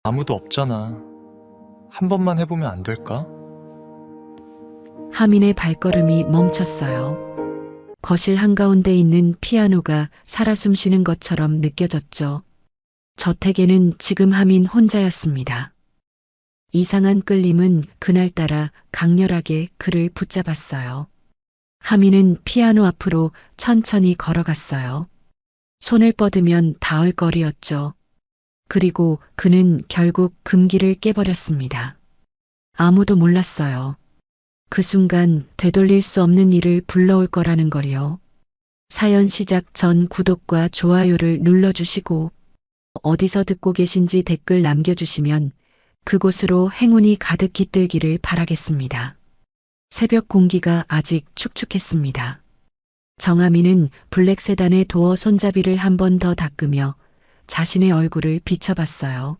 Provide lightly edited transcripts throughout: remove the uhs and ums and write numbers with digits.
아무도 없잖아. 한 번만 해보면 안 될까? 하민의 발걸음이 멈췄어요. 거실 한가운데 있는 피아노가 살아 숨쉬는 것처럼 느껴졌죠. 저택에는 지금 하민 혼자였습니다. 이상한 끌림은 그날따라 강렬하게 그를 붙잡았어요. 하민은 피아노 앞으로 천천히 걸어갔어요. 손을 뻗으면 닿을 거리였죠. 그리고 그는 결국 금기를 깨버렸습니다. 아무도 몰랐어요. 그 순간 되돌릴 수 없는 일을 불러올 거라는 걸요. 사연 시작 전 구독과 좋아요를 눌러주시고 어디서 듣고 계신지 댓글 남겨주시면 그곳으로 행운이 가득 깃들기를 바라겠습니다. 새벽 공기가 아직 축축했습니다. 정아미는 블랙 세단의 도어 손잡이를 한 번 더 닦으며 자신의 얼굴을 비춰봤어요.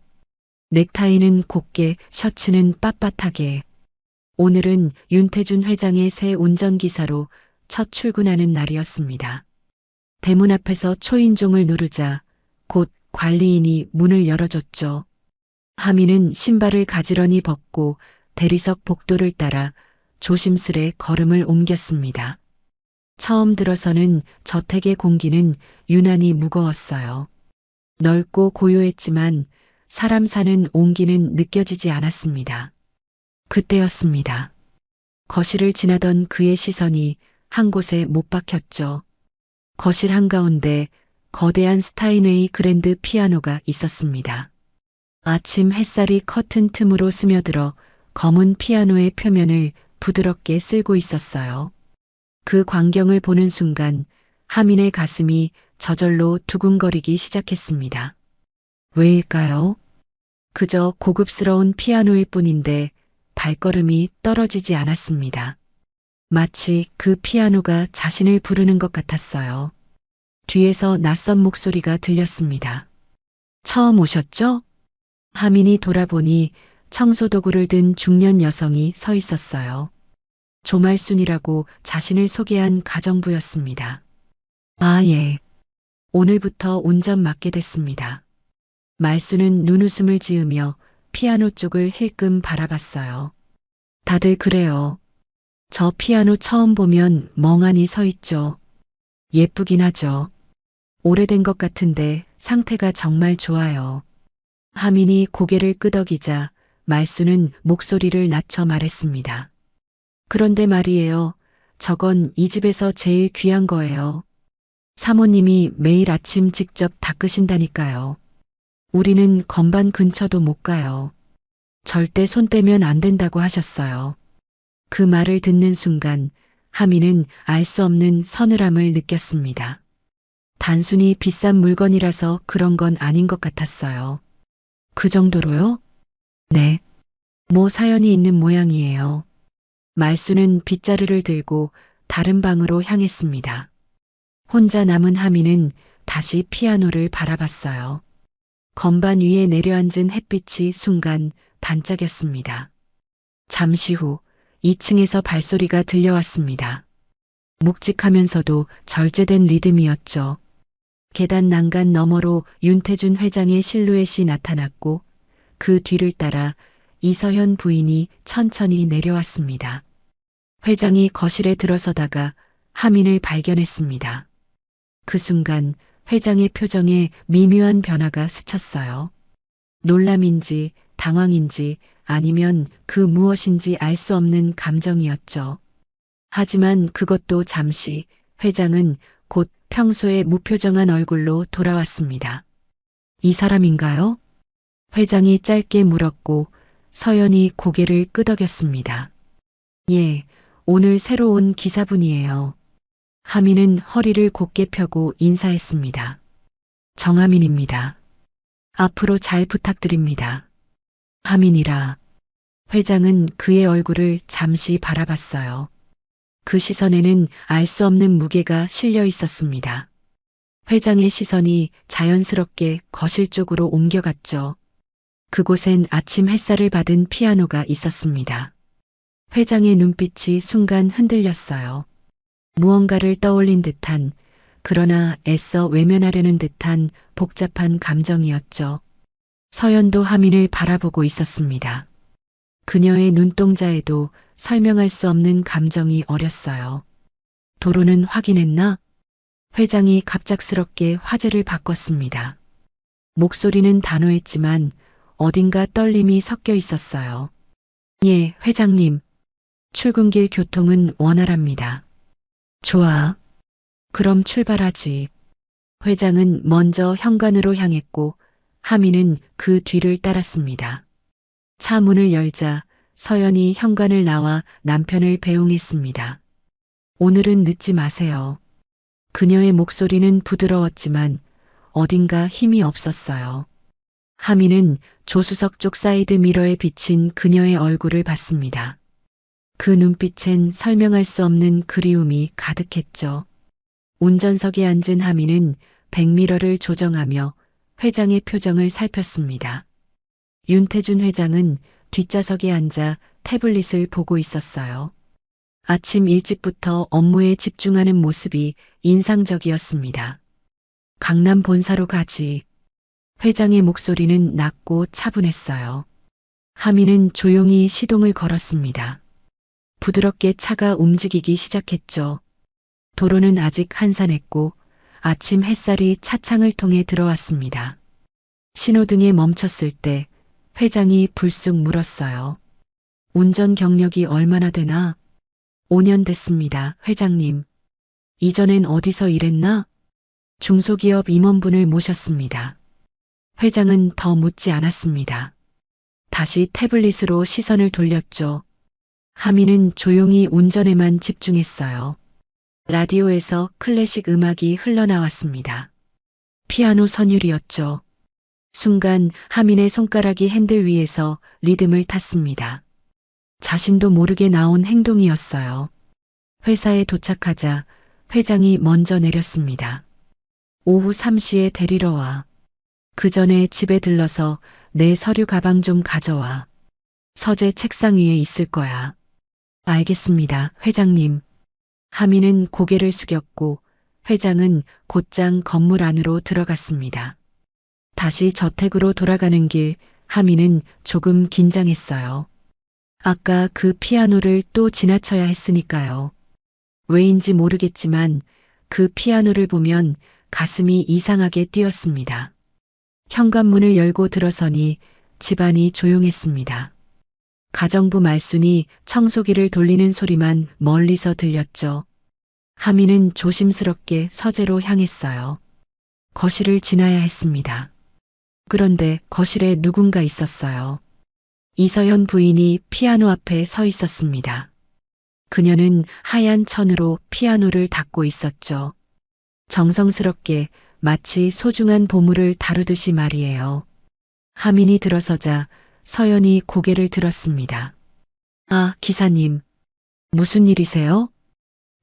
넥타이는 곱게, 셔츠는 빳빳하게. 오늘은 윤태준 회장의 새 운전기사로 첫 출근하는 날이었습니다. 대문 앞에서 초인종을 누르자 곧 관리인이 문을 열어줬죠. 하민은 신발을 가지런히 벗고 대리석 복도를 따라 조심스레 걸음을 옮겼습니다. 처음 들어서는 저택의 공기는 유난히 무거웠어요. 넓고 고요했지만 사람 사는 온기는 느껴지지 않았습니다. 그때였습니다. 거실을 지나던 그의 시선이 한 곳에 못 박혔죠. 거실 한가운데 거대한 스타인웨이 그랜드 피아노가 있었습니다. 아침 햇살이 커튼 틈으로 스며들어 검은 피아노의 표면을 부드럽게 쓸고 있었어요. 그 광경을 보는 순간 하민의 가슴이 저절로 두근거리기 시작했습니다. 왜일까요? 그저 고급스러운 피아노일 뿐인데 발걸음이 떨어지지 않았습니다. 마치 그 피아노가 자신을 부르는 것 같았어요. 뒤에서 낯선 목소리가 들렸습니다. 처음 오셨죠? 하민이 돌아보니 청소도구를 든 중년 여성이 서 있었어요. 조말순이라고 자신을 소개한 가정부였습니다. 아, 예. 오늘부터 운전 맡게 됐습니다. 말순은 눈웃음을 지으며 피아노 쪽을 힐끔 바라봤어요. 다들 그래요. 저 피아노 처음 보면 멍하니 서 있죠. 예쁘긴 하죠. 오래된 것 같은데 상태가 정말 좋아요. 하민이 고개를 끄덕이자 말순은 목소리를 낮춰 말했습니다. 그런데 말이에요. 저건 이 집에서 제일 귀한 거예요. 사모님이 매일 아침 직접 닦으신다니까요. 우리는 건반 근처도 못 가요. 절대 손 떼면 안 된다고 하셨어요. 그 말을 듣는 순간 하민은 알 수 없는 서늘함을 느꼈습니다. 단순히 비싼 물건이라서 그런 건 아닌 것 같았어요. 그 정도로요? 네. 뭐 사연이 있는 모양이에요. 말수는 빗자루를 들고 다른 방으로 향했습니다. 혼자 남은 하민은 다시 피아노를 바라봤어요. 건반 위에 내려앉은 햇빛이 순간 반짝였습니다. 잠시 후 2층에서 발소리가 들려왔습니다. 묵직하면서도 절제된 리듬이었죠. 계단 난간 너머로 윤태준 회장의 실루엣이 나타났고 그 뒤를 따라 이서현 부인이 천천히 내려왔습니다. 회장이 거실에 들어서다가 하민을 발견했습니다. 그 순간 회장의 표정에 미묘한 변화가 스쳤어요. 놀람인지 당황인지 아니면 그 무엇인지 알 수 없는 감정이었죠. 하지만 그것도 잠시 회장은 곧 평소의 무표정한 얼굴로 돌아왔습니다. 이 사람인가요? 회장이 짧게 물었고 서연이 고개를 끄덕였습니다. 예, 오늘 새로 온 기사분이에요. 하민은 허리를 곧게 펴고 인사했습니다. 정하민입니다. 앞으로 잘 부탁드립니다. 하민이라. 회장은 그의 얼굴을 잠시 바라봤어요. 그 시선에는 알 수 없는 무게가 실려 있었습니다. 회장의 시선이 자연스럽게 거실 쪽으로 옮겨갔죠. 그곳엔 아침 햇살을 받은 피아노가 있었습니다. 회장의 눈빛이 순간 흔들렸어요. 무언가를 떠올린 듯한, 그러나 애써 외면하려는 듯한 복잡한 감정이었죠. 서연도 하민을 바라보고 있었습니다. 그녀의 눈동자에도 설명할 수 없는 감정이 어렸어요. 도로는 확인했나? 회장이 갑작스럽게 화제를 바꿨습니다. 목소리는 단호했지만 어딘가 떨림이 섞여 있었어요. 예, 회장님. 출근길 교통은 원활합니다. 좋아. 그럼 출발하지. 회장은 먼저 현관으로 향했고 하민은 그 뒤를 따랐습니다. 차 문을 열자 서연이 현관을 나와 남편을 배웅했습니다. 오늘은 늦지 마세요. 그녀의 목소리는 부드러웠지만 어딘가 힘이 없었어요. 하민은 조수석 쪽 사이드 미러에 비친 그녀의 얼굴을 봤습니다. 그 눈빛엔 설명할 수 없는 그리움이 가득했죠. 운전석에 앉은 하민은 백미러를 조정하며 회장의 표정을 살폈습니다. 윤태준 회장은 뒷좌석에 앉아 태블릿을 보고 있었어요. 아침 일찍부터 업무에 집중하는 모습이 인상적이었습니다. 강남 본사로 가지. 회장의 목소리는 낮고 차분했어요. 하민은 조용히 시동을 걸었습니다. 부드럽게 차가 움직이기 시작했죠. 도로는 아직 한산했고 아침 햇살이 차창을 통해 들어왔습니다. 신호등에 멈췄을 때 회장이 불쑥 물었어요. 운전 경력이 얼마나 되나? 5년 됐습니다, 회장님. 이전엔 어디서 일했나? 중소기업 임원분을 모셨습니다. 회장은 더 묻지 않았습니다. 다시 태블릿으로 시선을 돌렸죠. 하민은 조용히 운전에만 집중했어요. 라디오에서 클래식 음악이 흘러나왔습니다. 피아노 선율이었죠. 순간 하민의 손가락이 핸들 위에서 리듬을 탔습니다. 자신도 모르게 나온 행동이었어요. 회사에 도착하자 회장이 먼저 내렸습니다. 오후 3시에 데리러 와. 그 전에 집에 들러서 내 서류 가방 좀 가져와. 서재 책상 위에 있을 거야. 알겠습니다, 회장님. 하민은 고개를 숙였고 회장은 곧장 건물 안으로 들어갔습니다. 다시 저택으로 돌아가는 길 하민은 조금 긴장했어요. 아까 그 피아노를 또 지나쳐야 했으니까요. 왜인지 모르겠지만 그 피아노를 보면 가슴이 이상하게 뛰었습니다. 현관문을 열고 들어서니 집안이 조용했습니다. 가정부 말순이 청소기를 돌리는 소리만 멀리서 들렸죠. 하민은 조심스럽게 서재로 향했어요. 거실을 지나야 했습니다. 그런데 거실에 누군가 있었어요. 이서연 부인이 피아노 앞에 서 있었습니다. 그녀는 하얀 천으로 피아노를 닦고 있었죠. 정성스럽게 마치 소중한 보물을 다루듯이 말이에요. 하민이 들어서자 서연이 고개를 들었습니다. 아, 기사님. 무슨 일이세요?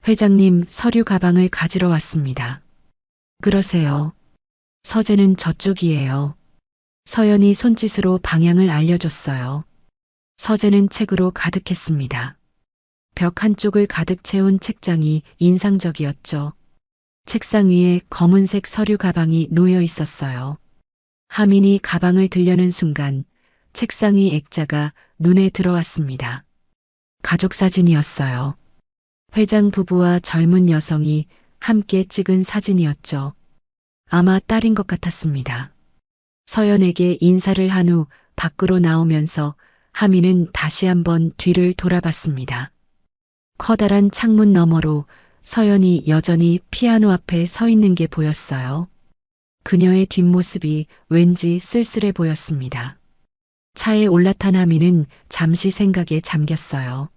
회장님 서류 가방을 가지러 왔습니다. 그러세요. 서재는 저쪽이에요. 서연이 손짓으로 방향을 알려줬어요. 서재는 책으로 가득했습니다. 벽 한쪽을 가득 채운 책장이 인상적이었죠. 책상 위에 검은색 서류 가방이 놓여 있었어요. 하민이 가방을 들려는 순간 책상 위 액자가 눈에 들어왔습니다. 가족 사진이었어요. 회장 부부와 젊은 여성이 함께 찍은 사진이었죠. 아마 딸인 것 같았습니다. 서연에게 인사를 한 후 밖으로 나오면서 하민은 다시 한번 뒤를 돌아봤습니다. 커다란 창문 너머로 서연이 여전히 피아노 앞에 서 있는 게 보였어요. 그녀의 뒷모습이 왠지 쓸쓸해 보였습니다. 차에 올라탄 하민은 잠시 생각에 잠겼어요.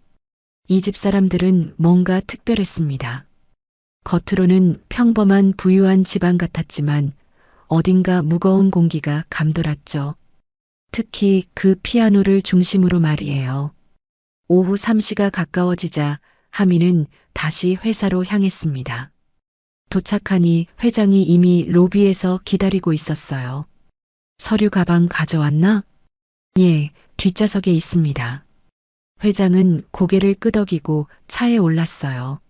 이 집 사람들은 뭔가 특별했습니다. 겉으로는 평범한 부유한 집안 같았지만 어딘가 무거운 공기가 감돌았죠. 특히 그 피아노를 중심으로 말이에요. 오후 3시가 가까워지자 하민은 다시 회사로 향했습니다. 도착하니 회장이 이미 로비에서 기다리고 있었어요. 서류 가방 가져왔나? 예, 뒷좌석에 있습니다. 회장은 고개를 끄덕이고 차에 올랐어요.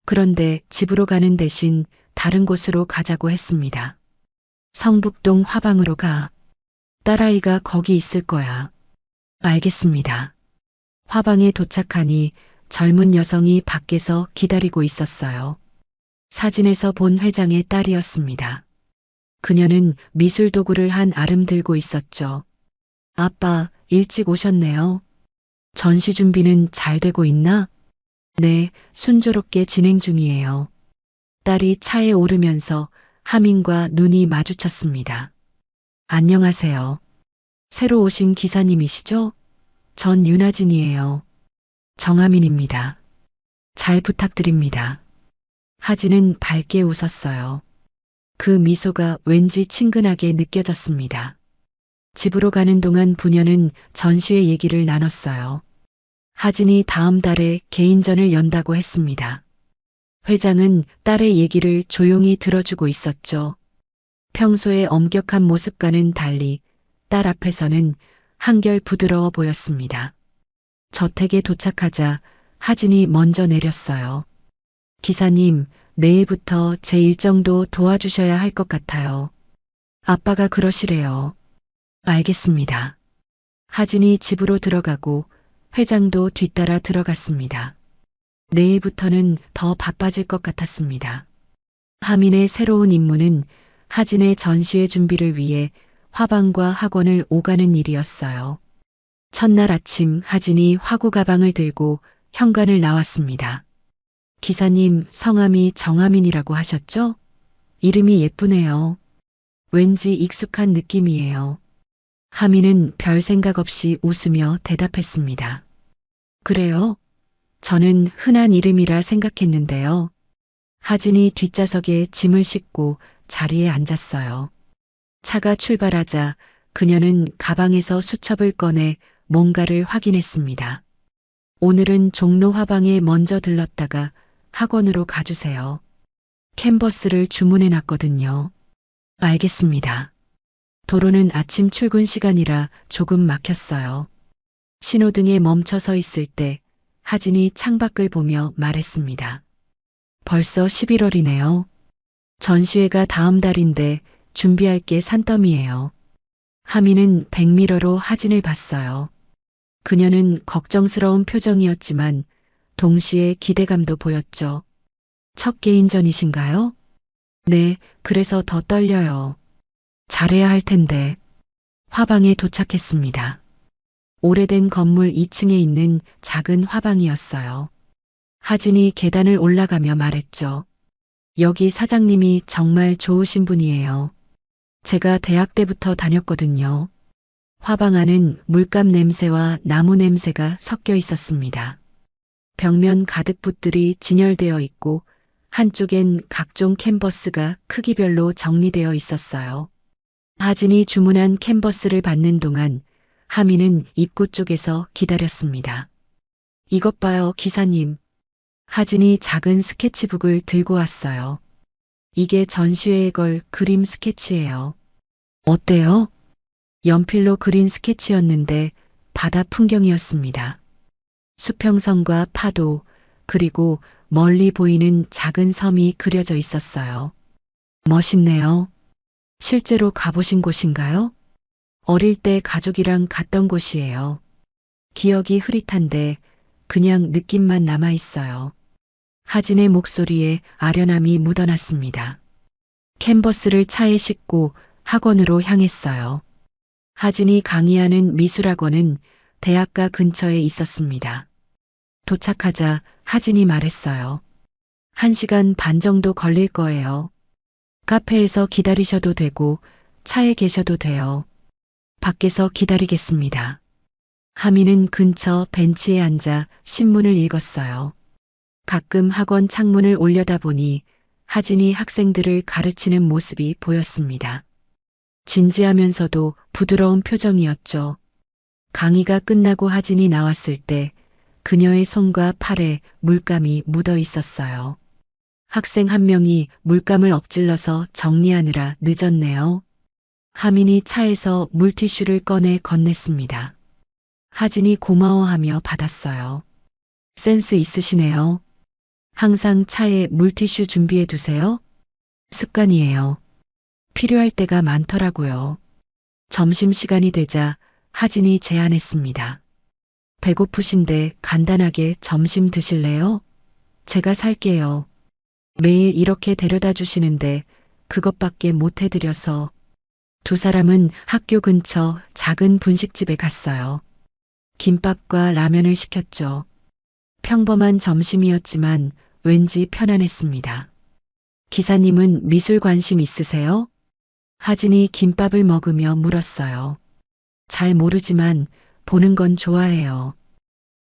그런데 집으로 가는 대신 다른 곳으로 가자고 했습니다. 성북동 화방으로 가. 딸아이가 거기 있을 거야. 알겠습니다. 화방에 도착하니 젊은 여성이 밖에서 기다리고 있었어요. 사진에서 본 회장의 딸이었습니다. 그녀는 미술 도구를 한 아름 들고 있었죠. 아빠, 일찍 오셨네요. 전시 준비는 잘 되고 있나? 네, 순조롭게 진행 중이에요. 딸이 차에 오르면서 하민과 눈이 마주쳤습니다. 안녕하세요. 새로 오신 기사님이시죠? 전 윤하진이에요. 정하민입니다. 잘 부탁드립니다. 하진은 밝게 웃었어요. 그 미소가 왠지 친근하게 느껴졌습니다. 집으로 가는 동안 부녀는 전시회 얘기를 나눴어요. 하진이 다음 달에 개인전을 연다고 했습니다. 회장은 딸의 얘기를 조용히 들어주고 있었죠. 평소의 엄격한 모습과는 달리 딸 앞에서는 한결 부드러워 보였습니다. 저택에 도착하자 하진이 먼저 내렸어요. 기사님, 내일부터 제 일정도 도와주셔야 할 것 같아요. 아빠가 그러시래요. 알겠습니다. 하진이 집으로 들어가고 회장도 뒤따라 들어갔습니다. 내일부터는 더 바빠질 것 같았습니다. 하민의 새로운 임무는 하진의 전시회 준비를 위해 화방과 학원을 오가는 일이었어요. 첫날 아침 하진이 화구 가방을 들고 현관을 나왔습니다. 기사님, 성함이 정하민이라고 하셨죠? 이름이 예쁘네요. 왠지 익숙한 느낌이에요. 하민은 별 생각 없이 웃으며 대답했습니다. 그래요? 저는 흔한 이름이라 생각했는데요. 하진이 뒷좌석에 짐을 싣고 자리에 앉았어요. 차가 출발하자 그녀는 가방에서 수첩을 꺼내 뭔가를 확인했습니다. 오늘은 종로 화방에 먼저 들렀다가 학원으로 가주세요. 캔버스를 주문해 놨거든요. 알겠습니다. 도로는 아침 출근 시간이라 조금 막혔어요. 신호등에 멈춰 서 있을 때 하진이 창밖을 보며 말했습니다. 벌써 11월이네요. 전시회가 다음 달인데 준비할 게 산더미예요. 하민은 백미러로 하진을 봤어요. 그녀는 걱정스러운 표정이었지만 동시에 기대감도 보였죠. 첫 개인전이신가요? 네, 그래서 더 떨려요. 잘해야 할 텐데. 화방에 도착했습니다. 오래된 건물 2층에 있는 작은 화방이었어요. 하진이 계단을 올라가며 말했죠. 여기 사장님이 정말 좋으신 분이에요. 제가 대학 때부터 다녔거든요. 화방 안은 물감 냄새와 나무 냄새가 섞여 있었습니다. 벽면 가득 붓들이 진열되어 있고 한쪽엔 각종 캔버스가 크기별로 정리되어 있었어요. 하진이 주문한 캔버스를 받는 동안 하민은 입구 쪽에서 기다렸습니다. 이것 봐요, 기사님. 하진이 작은 스케치북을 들고 왔어요. 이게 전시회에 걸 그림 스케치예요. 어때요? 연필로 그린 스케치였는데 바다 풍경이었습니다. 수평선과 파도, 그리고 멀리 보이는 작은 섬이 그려져 있었어요. 멋있네요. 실제로 가보신 곳인가요? 어릴 때 가족이랑 갔던 곳이에요. 기억이 흐릿한데 그냥 느낌만 남아 있어요. 하진의 목소리에 아련함이 묻어났습니다. 캔버스를 차에 싣고 학원으로 향했어요. 하진이 강의하는 미술학원은 대학가 근처에 있었습니다. 도착하자 하진이 말했어요. 1시간 반 정도 걸릴 거예요. 카페에서 기다리셔도 되고 차에 계셔도 돼요. 밖에서 기다리겠습니다. 하민은 근처 벤치에 앉아 신문을 읽었어요. 가끔 학원 창문을 올려다보니 하진이 학생들을 가르치는 모습이 보였습니다. 진지하면서도 부드러운 표정이었죠. 강의가 끝나고 하진이 나왔을 때 그녀의 손과 팔에 물감이 묻어 있었어요. 학생 한 명이 물감을 엎질러서 정리하느라 늦었네요. 하민이 차에서 물티슈를 꺼내 건넸습니다. 하진이 고마워하며 받았어요. 센스 있으시네요. 항상 차에 물티슈 준비해 두세요? 습관이에요. 필요할 때가 많더라고요. 점심시간이 되자 하진이 제안했습니다. 배고프신데 간단하게 점심 드실래요? 제가 살게요. 매일 이렇게 데려다 주시는데 그것밖에 못 해드려서. 두 사람은 학교 근처 작은 분식집에 갔어요. 김밥과 라면을 시켰죠. 평범한 점심이었지만 왠지 편안했습니다. 기사님은 미술 관심 있으세요? 하진이 김밥을 먹으며 물었어요. 잘 모르지만 보는 건 좋아해요.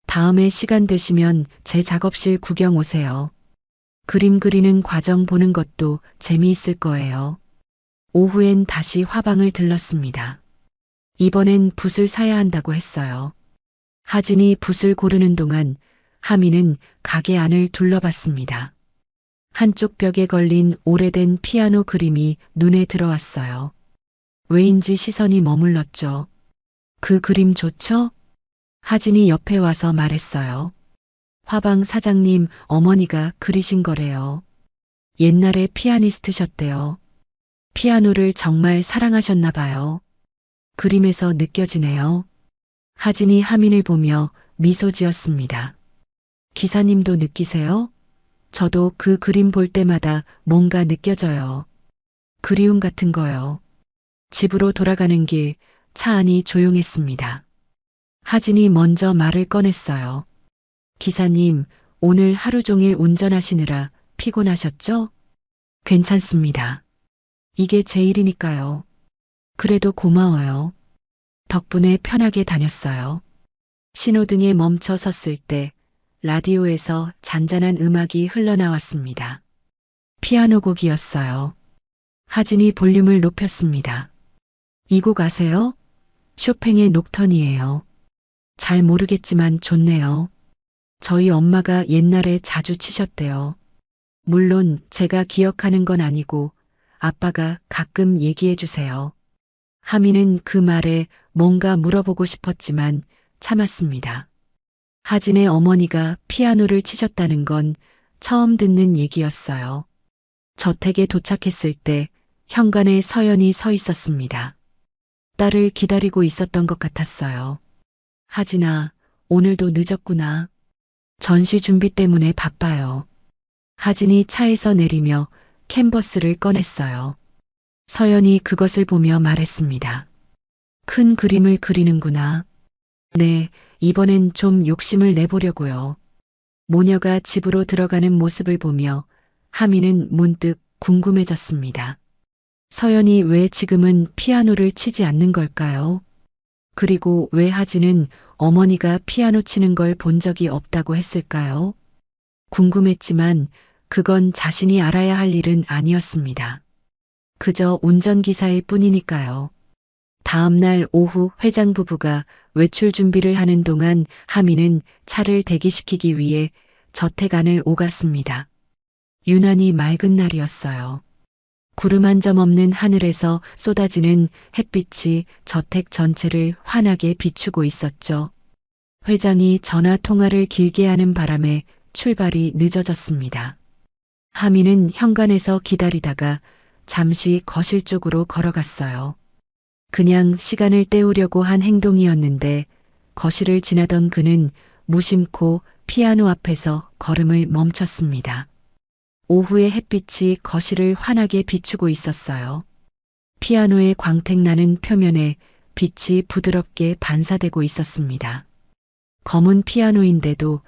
다음에 시간 되시면 제 작업실 구경 오세요. 그림 그리는 과정 보는 것도 재미있을 거예요. 오후엔 다시 화방을 들렀습니다. 이번엔 붓을 사야 한다고 했어요. 하진이 붓을 고르는 동안 하미는 가게 안을 둘러봤습니다. 한쪽 벽에 걸린 오래된 피아노 그림이 눈에 들어왔어요. 왜인지 시선이 머물렀죠. 그 그림 좋죠? 하진이 옆에 와서 말했어요. 화방 사장님 어머니가 그리신 거래요. 옛날에 피아니스트셨대요. 피아노를 정말 사랑하셨나 봐요. 그림에서 느껴지네요. 하진이 하민을 보며 미소 지었습니다. 기사님도 느끼세요? 저도 그 그림 볼 때마다 뭔가 느껴져요. 그리움 같은 거요. 집으로 돌아가는 길 차 안이 조용했습니다. 하진이 먼저 말을 꺼냈어요. 기사님, 오늘 하루 종일 운전하시느라 피곤하셨죠? 괜찮습니다. 이게 제 일이니까요. 그래도 고마워요. 덕분에 편하게 다녔어요. 신호등에 멈춰 섰을 때 라디오에서 잔잔한 음악이 흘러나왔습니다. 피아노 곡이었어요. 하진이 볼륨을 높였습니다. 이 곡 아세요? 쇼팽의 녹턴이에요. 잘 모르겠지만 좋네요. 저희 엄마가 옛날에 자주 치셨대요. 물론 제가 기억하는 건 아니고 아빠가 가끔 얘기해 주세요. 하미는 그 말에 뭔가 물어보고 싶었지만 참았습니다. 하진의 어머니가 피아노를 치셨다는 건 처음 듣는 얘기였어요. 저택에 도착했을 때 현관에 서연이 서 있었습니다. 딸을 기다리고 있었던 것 같았어요. 하진아, 오늘도 늦었구나. 전시 준비 때문에 바빠요. 하진이 차에서 내리며 캔버스를 꺼냈어요. 서연이 그것을 보며 말했습니다. 큰 그림을 그리는구나. 네, 이번엔 좀 욕심을 내보려고요. 모녀가 집으로 들어가는 모습을 보며 하미는 문득 궁금해졌습니다. 서연이 왜 지금은 피아노를 치지 않는 걸까요? 그리고 왜 하진은 어머니가 피아노 치는 걸 본 적이 없다고 했을까요? 궁금했지만 그건 자신이 알아야 할 일은 아니었습니다. 그저 운전기사일 뿐이니까요. 다음 날 오후 회장 부부가 외출 준비를 하는 동안 하미는 차를 대기시키기 위해 저택 안을 오갔습니다. 유난히 맑은 날이었어요. 구름 한 점 없는 하늘에서 쏟아지는 햇빛이 저택 전체를 환하게 비추고 있었죠. 회장이 전화 통화를 길게 하는 바람에 출발이 늦어졌습니다. 하미는 현관에서 기다리다가 잠시 거실 쪽으로 걸어갔어요. 그냥 시간을 때우려고 한 행동이었는데 거실을 지나던 그는 무심코 피아노 앞에서 걸음을 멈췄습니다. 오후의 햇빛이 거실을 환하게 비추고 있었어요. 피아노의 광택나는 표면에 빛이 부드럽게 반사되고 있었습니다. 검은 피아노인데도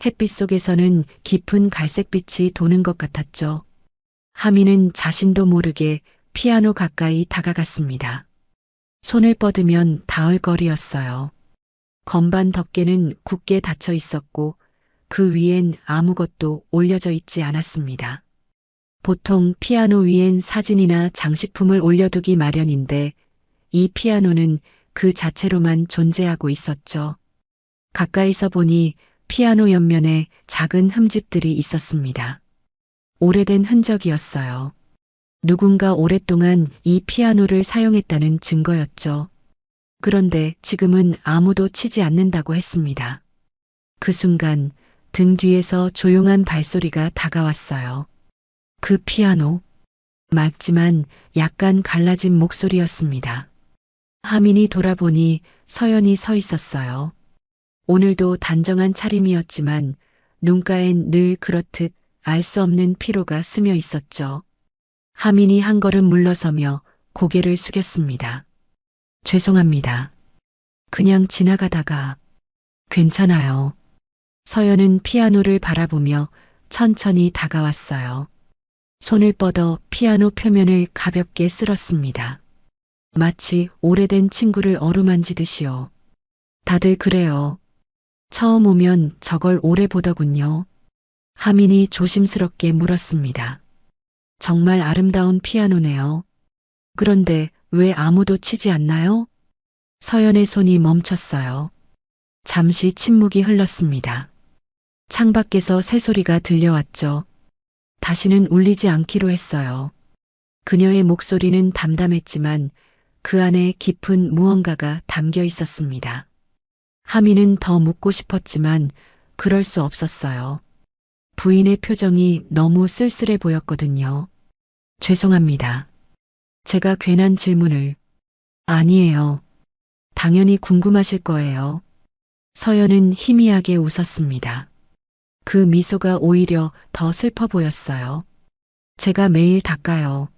햇빛 속에서는 깊은 갈색빛이 도는 것 같았죠. 하미는 자신도 모르게 피아노 가까이 다가갔습니다. 손을 뻗으면 닿을 거리였어요. 건반 덮개는 굳게 닫혀 있었고 그 위엔 아무것도 올려져 있지 않았습니다. 보통 피아노 위엔 사진이나 장식품을 올려두기 마련인데 이 피아노는 그 자체로만 존재하고 있었죠. 가까이서 보니 피아노 옆면에 작은 흠집들이 있었습니다. 오래된 흔적이었어요. 누군가 오랫동안 이 피아노를 사용했다는 증거였죠. 그런데 지금은 아무도 치지 않는다고 했습니다. 그 순간 등 뒤에서 조용한 발소리가 다가왔어요. 그 피아노. 맑지만 약간 갈라진 목소리였습니다. 하민이 돌아보니 서연이 서 있었어요. 오늘도 단정한 차림이었지만 눈가엔 늘 그렇듯 알 수 없는 피로가 스며 있었죠. 하민이 한 걸음 물러서며 고개를 숙였습니다. 죄송합니다. 그냥 지나가다가. 괜찮아요. 서연은 피아노를 바라보며 천천히 다가왔어요. 손을 뻗어 피아노 표면을 가볍게 쓸었습니다. 마치 오래된 친구를 어루만지듯이요. 다들 그래요. 처음 오면 저걸 오래 보더군요. 하민이 조심스럽게 물었습니다. 정말 아름다운 피아노네요. 그런데 왜 아무도 치지 않나요? 서연의 손이 멈췄어요. 잠시 침묵이 흘렀습니다. 창밖에서 새소리가 들려왔죠. 다시는 울리지 않기로 했어요. 그녀의 목소리는 담담했지만 그 안에 깊은 무언가가 담겨 있었습니다. 하민은 더 묻고 싶었지만 그럴 수 없었어요. 부인의 표정이 너무 쓸쓸해 보였거든요. 죄송합니다. 제가 괜한 질문을. 아니에요. 당연히 궁금하실 거예요. 서연은 희미하게 웃었습니다. 그 미소가 오히려 더 슬퍼 보였어요. 제가 매일 닦아요.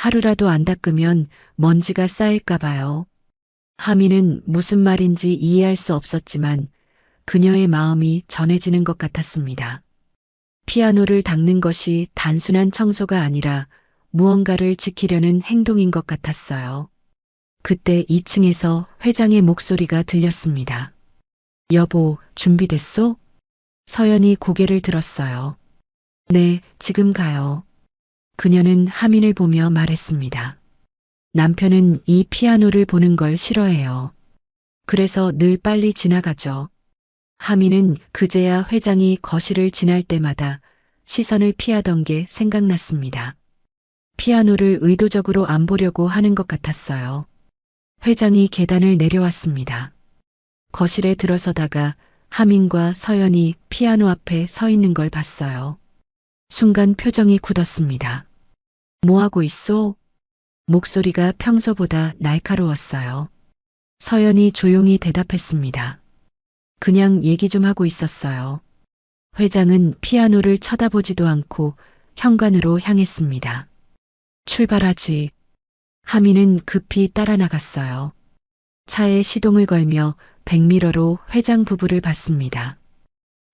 하루라도 안 닦으면 먼지가 쌓일까 봐요. 하미는 무슨 말인지 이해할 수 없었지만 그녀의 마음이 전해지는 것 같았습니다. 피아노를 닦는 것이 단순한 청소가 아니라 무언가를 지키려는 행동인 것 같았어요. 그때 2층에서 회장의 목소리가 들렸습니다. 여보, 준비됐소? 서연이 고개를 들었어요. 네, 지금 가요. 그녀는 하민을 보며 말했습니다. 남편은 이 피아노를 보는 걸 싫어해요. 그래서 늘 빨리 지나가죠. 하민은 그제야 회장이 거실을 지날 때마다 시선을 피하던 게 생각났습니다. 피아노를 의도적으로 안 보려고 하는 것 같았어요. 회장이 계단을 내려왔습니다. 거실에 들어서다가 하민과 서연이 피아노 앞에 서 있는 걸 봤어요. 순간 표정이 굳었습니다. 뭐하고 있소? 목소리가 평소보다 날카로웠어요. 서연이 조용히 대답했습니다. 그냥 얘기 좀 하고 있었어요. 회장은 피아노를 쳐다보지도 않고 현관으로 향했습니다. 출발하지. 하민은 급히 따라 나갔어요. 차에 시동을 걸며 백미러로 회장 부부를 봤습니다.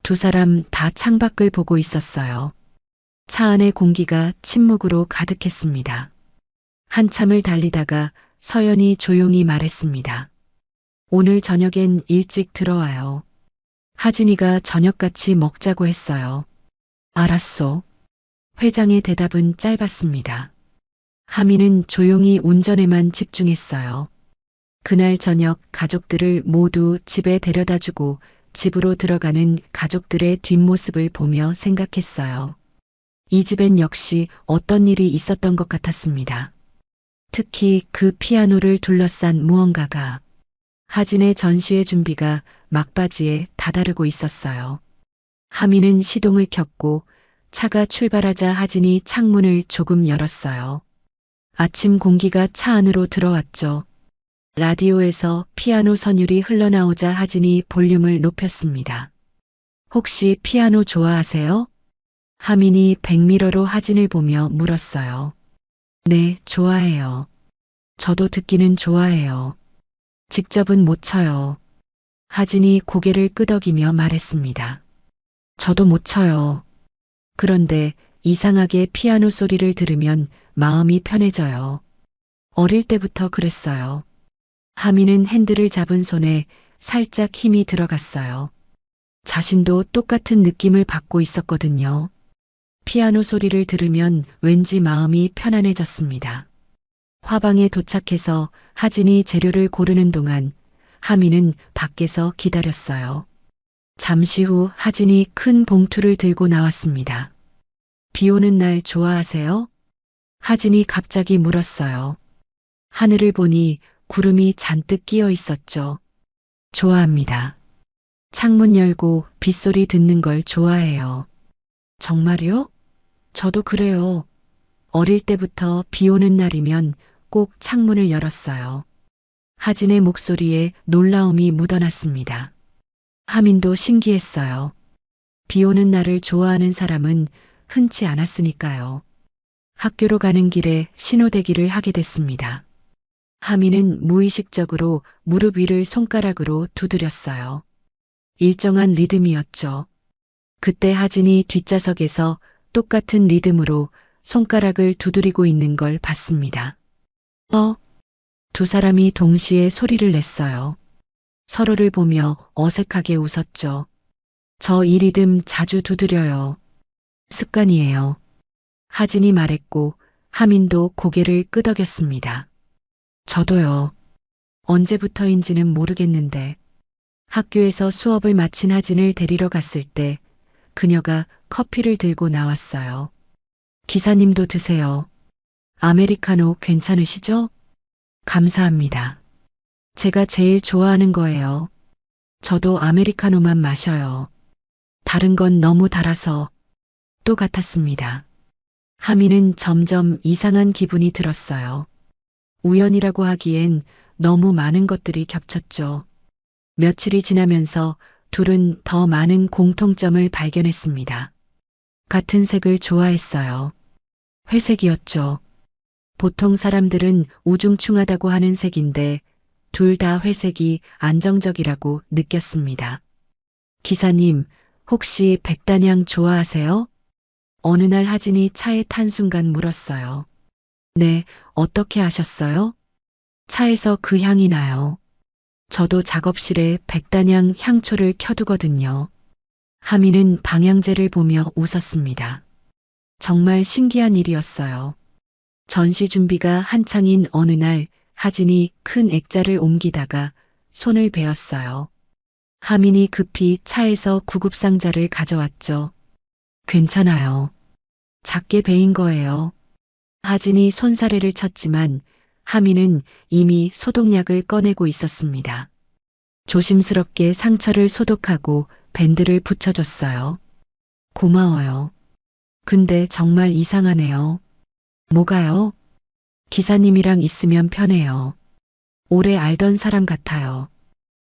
두 사람 다 창밖을 보고 있었어요. 차 안의 공기가 침묵으로 가득했습니다. 한참을 달리다가 서연이 조용히 말했습니다. 오늘 저녁엔 일찍 들어와요. 하진이가 저녁같이 먹자고 했어요. 알았소. 회장의 대답은 짧았습니다. 하민은 조용히 운전에만 집중했어요. 그날 저녁 가족들을 모두 집에 데려다주고 집으로 들어가는 가족들의 뒷모습을 보며 생각했어요. 이 집엔 역시 어떤 일이 있었던 것 같았습니다. 특히 그 피아노를 둘러싼 무언가가. 하진의 전시회 준비가 막바지에 다다르고 있었어요. 하민은 시동을 켰고 차가 출발하자 하진이 창문을 조금 열었어요. 아침 공기가 차 안으로 들어왔죠. 라디오에서 피아노 선율이 흘러나오자 하진이 볼륨을 높였습니다. 혹시 피아노 좋아하세요? 하민이 백미러로 하진을 보며 물었어요. 네, 좋아해요. 저도 듣기는 좋아해요. 직접은 못 쳐요. 하진이 고개를 끄덕이며 말했습니다. 저도 못 쳐요. 그런데 이상하게 피아노 소리를 들으면 마음이 편해져요. 어릴 때부터 그랬어요. 하민은 핸들을 잡은 손에 살짝 힘이 들어갔어요. 자신도 똑같은 느낌을 받고 있었거든요. 피아노 소리를 들으면 왠지 마음이 편안해졌습니다. 화방에 도착해서 하진이 재료를 고르는 동안 하민은 밖에서 기다렸어요. 잠시 후 하진이 큰 봉투를 들고 나왔습니다. 비 오는 날 좋아하세요? 하진이 갑자기 물었어요. 하늘을 보니 구름이 잔뜩 끼어 있었죠. 좋아합니다. 창문 열고 빗소리 듣는 걸 좋아해요. 정말요? 저도 그래요. 어릴 때부터 비 오는 날이면 꼭 창문을 열었어요. 하진의 목소리에 놀라움이 묻어났습니다. 하민도 신기했어요. 비 오는 날을 좋아하는 사람은 흔치 않았으니까요. 학교로 가는 길에 신호대기를 하게 됐습니다. 하민은 무의식적으로 무릎 위를 손가락으로 두드렸어요. 일정한 리듬이었죠. 그때 하진이 뒷좌석에서 똑같은 리듬으로 손가락을 두드리고 있는 걸 봤습니다. 두 사람이 동시에 소리를 냈어요. 서로를 보며 어색하게 웃었죠. 저 이 리듬 자주 두드려요. 습관이에요. 하진이 말했고 하민도 고개를 끄덕였습니다. 저도요. 언제부터인지는 모르겠는데 학교에서 수업을 마친 하진을 데리러 갔을 때 그녀가 커피를 들고 나왔어요. 기사님도 드세요. 아메리카노 괜찮으시죠? 감사합니다. 제가 제일 좋아하는 거예요. 저도 아메리카노만 마셔요. 다른 건 너무 달아서 또 같았습니다. 하민은 점점 이상한 기분이 들었어요. 우연이라고 하기엔 너무 많은 것들이 겹쳤죠. 며칠이 지나면서 둘은 더 많은 공통점을 발견했습니다. 같은 색을 좋아했어요. 회색이었죠. 보통 사람들은 우중충하다고 하는 색인데 둘 다 회색이 안정적이라고 느꼈습니다. 기사님, 혹시 백단향 좋아하세요? 어느 날 하진이 차에 탄 순간 물었어요. 네, 어떻게 아셨어요? 차에서 그 향이 나요. 저도 작업실에 백단향 향초를 켜두거든요. 하민은 방향제를 보며 웃었습니다. 정말 신기한 일이었어요. 전시 준비가 한창인 어느 날 하진이 큰 액자를 옮기다가 손을 베었어요. 하민이 급히 차에서 구급상자를 가져왔죠. 괜찮아요. 작게 베인 거예요. 하진이 손사래를 쳤지만 하민은 이미 소독약을 꺼내고 있었습니다. 조심스럽게 상처를 소독하고 밴드를 붙여줬어요. 고마워요. 근데 정말 이상하네요. 뭐가요? 기사님이랑 있으면 편해요. 오래 알던 사람 같아요.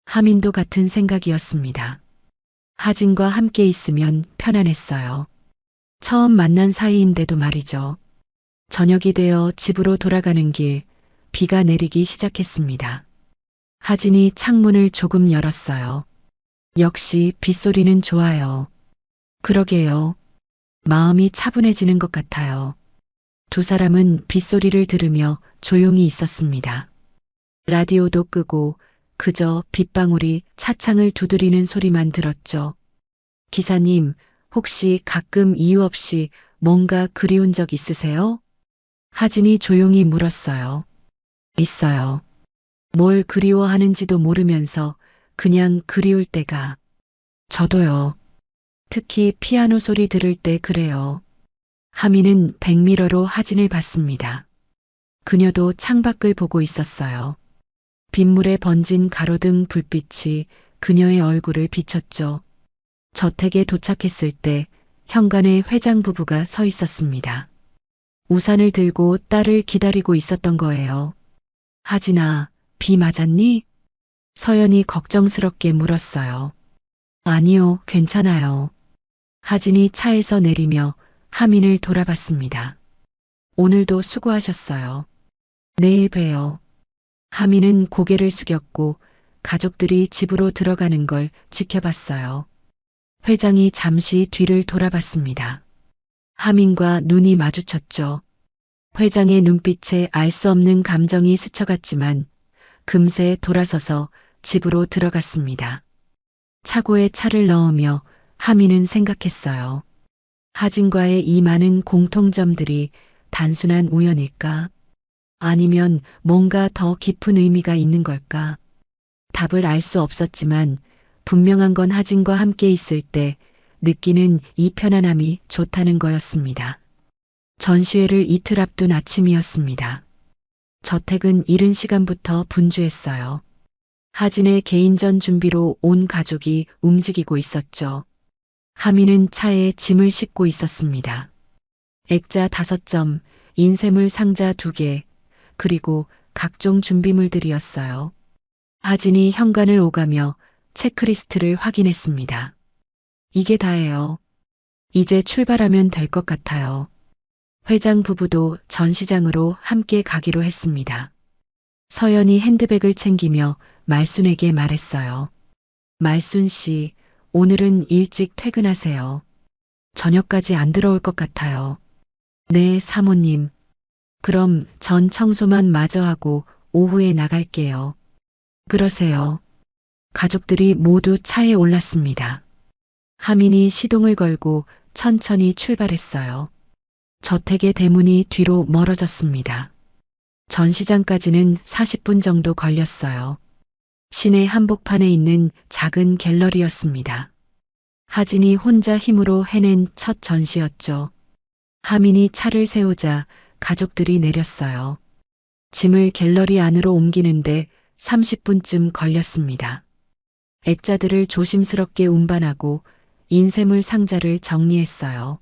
하민도 같은 생각이었습니다. 하진과 함께 있으면 편안했어요. 처음 만난 사이인데도 말이죠. 저녁이 되어 집으로 돌아가는 길, 비가 내리기 시작했습니다. 하진이 창문을 조금 열었어요. 역시 빗소리는 좋아요. 그러게요. 마음이 차분해지는 것 같아요. 두 사람은 빗소리를 들으며 조용히 있었습니다. 라디오도 끄고 그저 빗방울이 차창을 두드리는 소리만 들었죠. 기사님, 혹시 가끔 이유 없이 뭔가 그리운 적 있으세요? 하진이 조용히 물었어요. 있어요. 뭘 그리워하는지도 모르면서 그냥 그리울 때가. 저도요. 특히 피아노 소리 들을 때 그래요. 하민은 백미러로 하진을 봤습니다. 그녀도 창밖을 보고 있었어요. 빗물에 번진 가로등 불빛이 그녀의 얼굴을 비췄죠. 저택에 도착했을 때 현관에 회장 부부가 서 있었습니다. 우산을 들고 딸을 기다리고 있었던 거예요. 하진아, 비 맞았니? 서연이 걱정스럽게 물었어요. 아니요, 괜찮아요. 하진이 차에서 내리며 하민을 돌아봤습니다. 오늘도 수고하셨어요. 내일 봬요. 하민은 고개를 숙였고 가족들이 집으로 들어가는 걸 지켜봤어요. 회장이 잠시 뒤를 돌아봤습니다. 하민과 눈이 마주쳤죠. 회장의 눈빛에 알 수 없는 감정이 스쳐갔지만 금세 돌아서서 집으로 들어갔습니다. 차고에 차를 넣으며 하민은 생각했어요. 하진과의 이 많은 공통점들이 단순한 우연일까? 아니면 뭔가 더 깊은 의미가 있는 걸까? 답을 알 수 없었지만 분명한 건 하진과 함께 있을 때 느끼는 이 편안함이 좋다는 거였습니다. 전시회를 이틀 앞둔 아침이었습니다. 저택은 이른 시간부터 분주했어요. 하진의 개인전 준비로 온 가족이 움직이고 있었죠. 하민은 차에 짐을 싣고 있었습니다. 액자 5점, 인쇄물 상자 2개, 그리고 각종 준비물들이었어요. 하진이 현관을 오가며 체크리스트를 확인했습니다. 이게 다예요. 이제 출발하면 될 것 같아요. 회장 부부도 전시장으로 함께 가기로 했습니다. 서연이 핸드백을 챙기며 말순에게 말했어요. 말순 씨, 오늘은 일찍 퇴근하세요. 저녁까지 안 들어올 것 같아요. 네, 사모님. 그럼 전 청소만 마저 하고 오후에 나갈게요. 그러세요. 가족들이 모두 차에 올랐습니다. 하민이 시동을 걸고 천천히 출발했어요. 저택의 대문이 뒤로 멀어졌습니다. 전시장까지는 40분 정도 걸렸어요. 시내 한복판에 있는 작은 갤러리였습니다. 하진이 혼자 힘으로 해낸 첫 전시였죠. 하민이 차를 세우자 가족들이 내렸어요. 짐을 갤러리 안으로 옮기는데 30분쯤 걸렸습니다. 액자들을 조심스럽게 운반하고 인쇄물 상자를 정리했어요.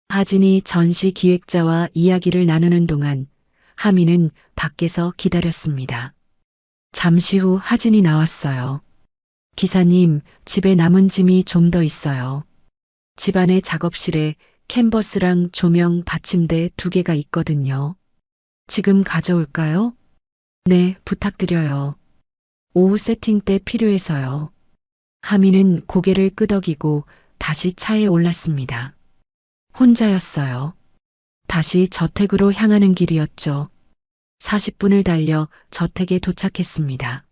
하진이 전시 기획자와 이야기를 나누는 동안 하민은 밖에서 기다렸습니다. 잠시 후 하진이 나왔어요. 기사님, 집에 남은 짐이 좀 더 있어요. 집안의 작업실에 캔버스랑 조명 받침대 2개가 있거든요. 지금 가져올까요? 네, 부탁드려요. 오후 세팅 때 필요해서요. 하민은 고개를 끄덕이고 다시 차에 올랐습니다. 혼자였어요. 다시 저택으로 향하는 길이었죠. 40분을 달려 저택에 도착했습니다.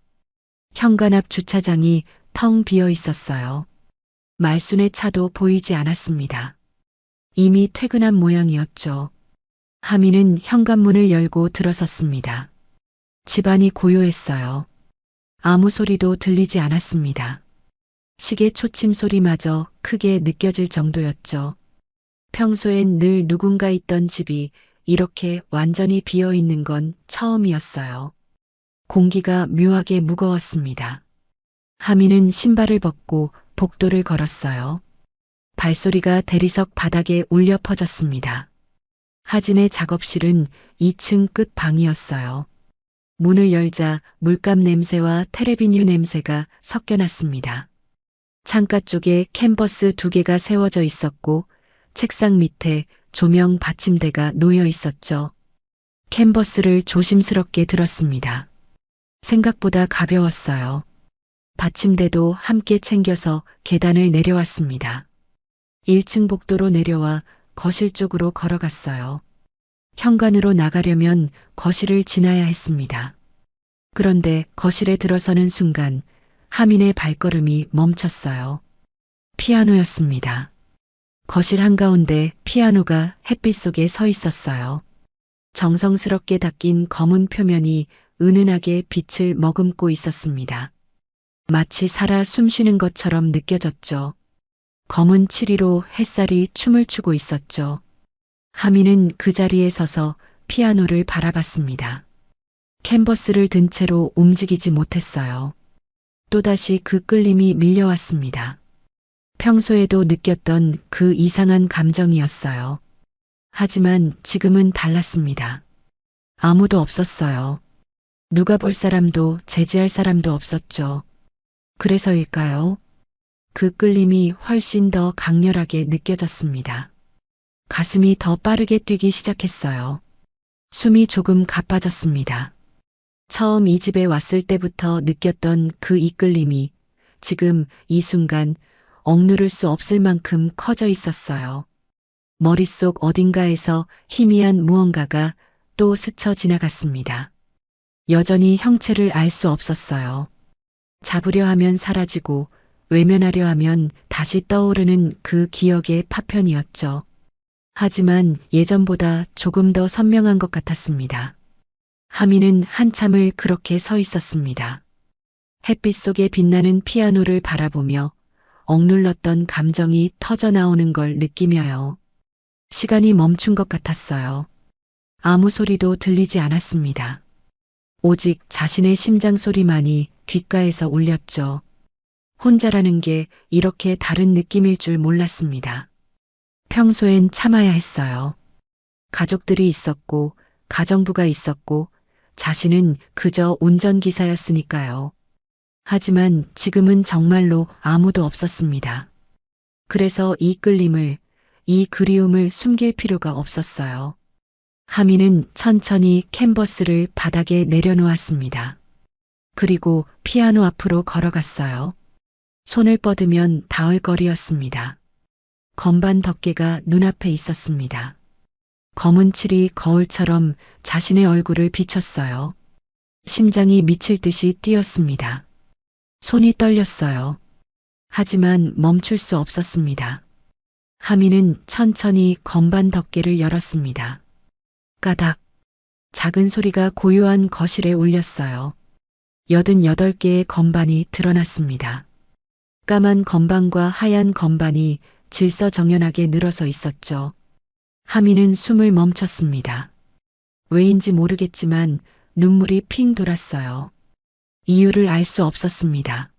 현관 앞 주차장이 텅 비어 있었어요. 말순의 차도 보이지 않았습니다. 이미 퇴근한 모양이었죠. 하민은 현관문을 열고 들어섰습니다. 집안이 고요했어요. 아무 소리도 들리지 않았습니다. 시계 초침 소리마저 크게 느껴질 정도였죠. 평소엔 늘 누군가 있던 집이 이렇게 완전히 비어 있는 건 처음이었어요. 공기가 묘하게 무거웠습니다. 하민은 신발을 벗고 복도를 걸었어요. 발소리가 대리석 바닥에 울려 퍼졌습니다. 하진의 작업실은 2층 끝 방이었어요. 문을 열자 물감 냄새와 테레비뉴 냄새가 섞여났습니다. 창가 쪽에 캔버스 2개가 세워져 있었고 책상 밑에 조명 받침대가 놓여 있었죠. 캔버스를 조심스럽게 들었습니다. 생각보다 가벼웠어요. 받침대도 함께 챙겨서 계단을 내려왔습니다. 1층 복도로 내려와 거실 쪽으로 걸어갔어요. 현관으로 나가려면 거실을 지나야 했습니다. 그런데 거실에 들어서는 순간 하민의 발걸음이 멈췄어요. 피아노였습니다. 거실 한가운데 피아노가 햇빛 속에 서 있었어요. 정성스럽게 닦인 검은 표면이 은은하게 빛을 머금고 있었습니다. 마치 살아 숨쉬는 것처럼 느껴졌죠. 검은 칠이로 햇살이 춤을 추고 있었죠. 하민은 그 자리에 서서 피아노를 바라봤습니다. 캔버스를 든 채로 움직이지 못했어요. 또다시 그 끌림이 밀려왔습니다. 평소에도 느꼈던 그 이상한 감정이었어요. 하지만 지금은 달랐습니다. 아무도 없었어요. 누가 볼 사람도 제지할 사람도 없었죠. 그래서일까요? 그 끌림이 훨씬 더 강렬하게 느껴졌습니다. 가슴이 더 빠르게 뛰기 시작했어요. 숨이 조금 가빠졌습니다. 처음 이 집에 왔을 때부터 느꼈던 그 이끌림이 지금 이 순간 억누를 수 없을 만큼 커져 있었어요. 머릿속 어딘가에서 희미한 무언가가 또 스쳐 지나갔습니다. 여전히 형체를 알 수 없었어요. 잡으려 하면 사라지고 외면하려 하면 다시 떠오르는 그 기억의 파편이었죠. 하지만 예전보다 조금 더 선명한 것 같았습니다. 하민은 한참을 그렇게 서 있었습니다. 햇빛 속에 빛나는 피아노를 바라보며 억눌렀던 감정이 터져 나오는 걸 느끼며요. 시간이 멈춘 것 같았어요. 아무 소리도 들리지 않았습니다. 오직 자신의 심장 소리만이 귓가에서 울렸죠. 혼자라는 게 이렇게 다른 느낌일 줄 몰랐습니다. 평소엔 참아야 했어요. 가족들이 있었고, 가정부가 있었고, 자신은 그저 운전기사였으니까요. 하지만 지금은 정말로 아무도 없었습니다. 그래서 이 끌림을, 이 그리움을 숨길 필요가 없었어요. 하미는 천천히 캔버스를 바닥에 내려놓았습니다. 그리고 피아노 앞으로 걸어갔어요. 손을 뻗으면 닿을 거리였습니다. 건반 덮개가 눈앞에 있었습니다. 검은 칠이 거울처럼 자신의 얼굴을 비췄어요. 심장이 미칠 듯이 뛰었습니다. 손이 떨렸어요. 하지만 멈출 수 없었습니다. 하미는 천천히 건반 덮개를 열었습니다. 까닥. 작은 소리가 고요한 거실에 울렸어요. 88개의 건반이 드러났습니다. 까만 건반과 하얀 건반이 질서정연하게 늘어서 있었죠. 하미는 숨을 멈췄습니다. 왜인지 모르겠지만 눈물이 핑 돌았어요. 이유를 알 수 없었습니다.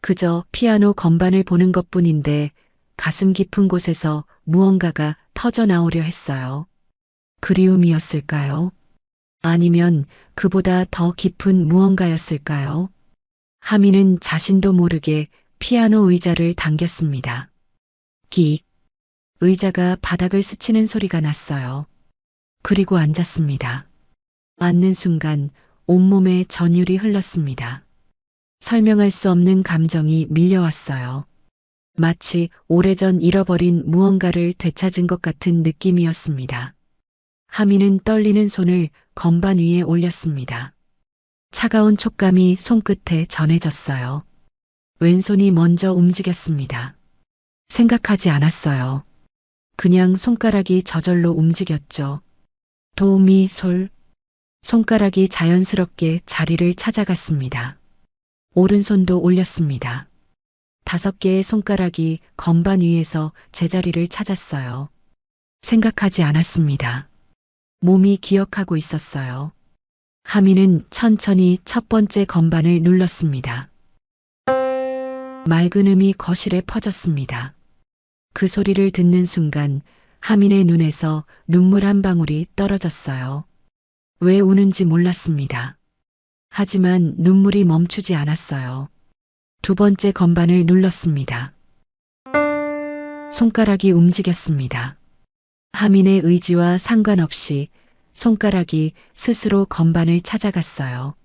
그저 피아노 건반을 보는 것뿐인데 가슴 깊은 곳에서 무언가가 터져 나오려 했어요. 그리움이었을까요? 아니면 그보다 더 깊은 무언가였을까요? 하미는 자신도 모르게 피아노 의자를 당겼습니다. 끽. 의자가 바닥을 스치는 소리가 났어요. 그리고 앉았습니다. 앉는 순간 온몸에 전율이 흘렀습니다. 설명할 수 없는 감정이 밀려왔어요. 마치 오래전 잃어버린 무언가를 되찾은 것 같은 느낌이었습니다. 하미는 떨리는 손을 건반 위에 올렸습니다. 차가운 촉감이 손끝에 전해졌어요. 왼손이 먼저 움직였습니다. 생각하지 않았어요. 그냥 손가락이 저절로 움직였죠. 도, 미, 솔. 손가락이 자연스럽게 자리를 찾아갔습니다. 오른손도 올렸습니다. 5개의 손가락이 건반 위에서 제자리를 찾았어요. 생각하지 않았습니다. 몸이 기억하고 있었어요. 하미는 천천히 첫 번째 건반을 눌렀습니다. 맑은 음이 거실에 퍼졌습니다. 그 소리를 듣는 순간 하민의 눈에서 눈물 한 방울이 떨어졌어요. 왜 우는지 몰랐습니다. 하지만 눈물이 멈추지 않았어요. 2번째 건반을 눌렀습니다. 손가락이 움직였습니다. 하민의 의지와 상관없이 손가락이 스스로 건반을 찾아갔어요.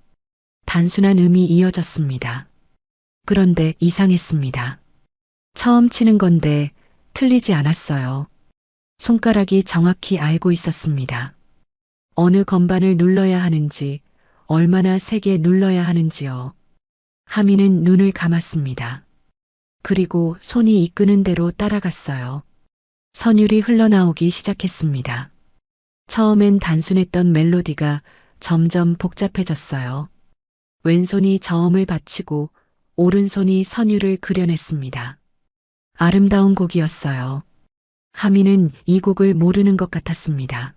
단순한 음이 이어졌습니다. 그런데 이상했습니다. 처음 치는 건데 틀리지 않았어요. 손가락이 정확히 알고 있었습니다. 어느 건반을 눌러야 하는지, 얼마나 세게 눌러야 하는지요. 하미는 눈을 감았습니다. 그리고 손이 이끄는 대로 따라갔어요. 선율이 흘러나오기 시작했습니다. 처음엔 단순했던 멜로디가 점점 복잡해졌어요. 왼손이 저음을 받치고 오른손이 선율을 그려냈습니다. 아름다운 곡이었어요. 하미는 이 곡을 모르는 것 같았습니다.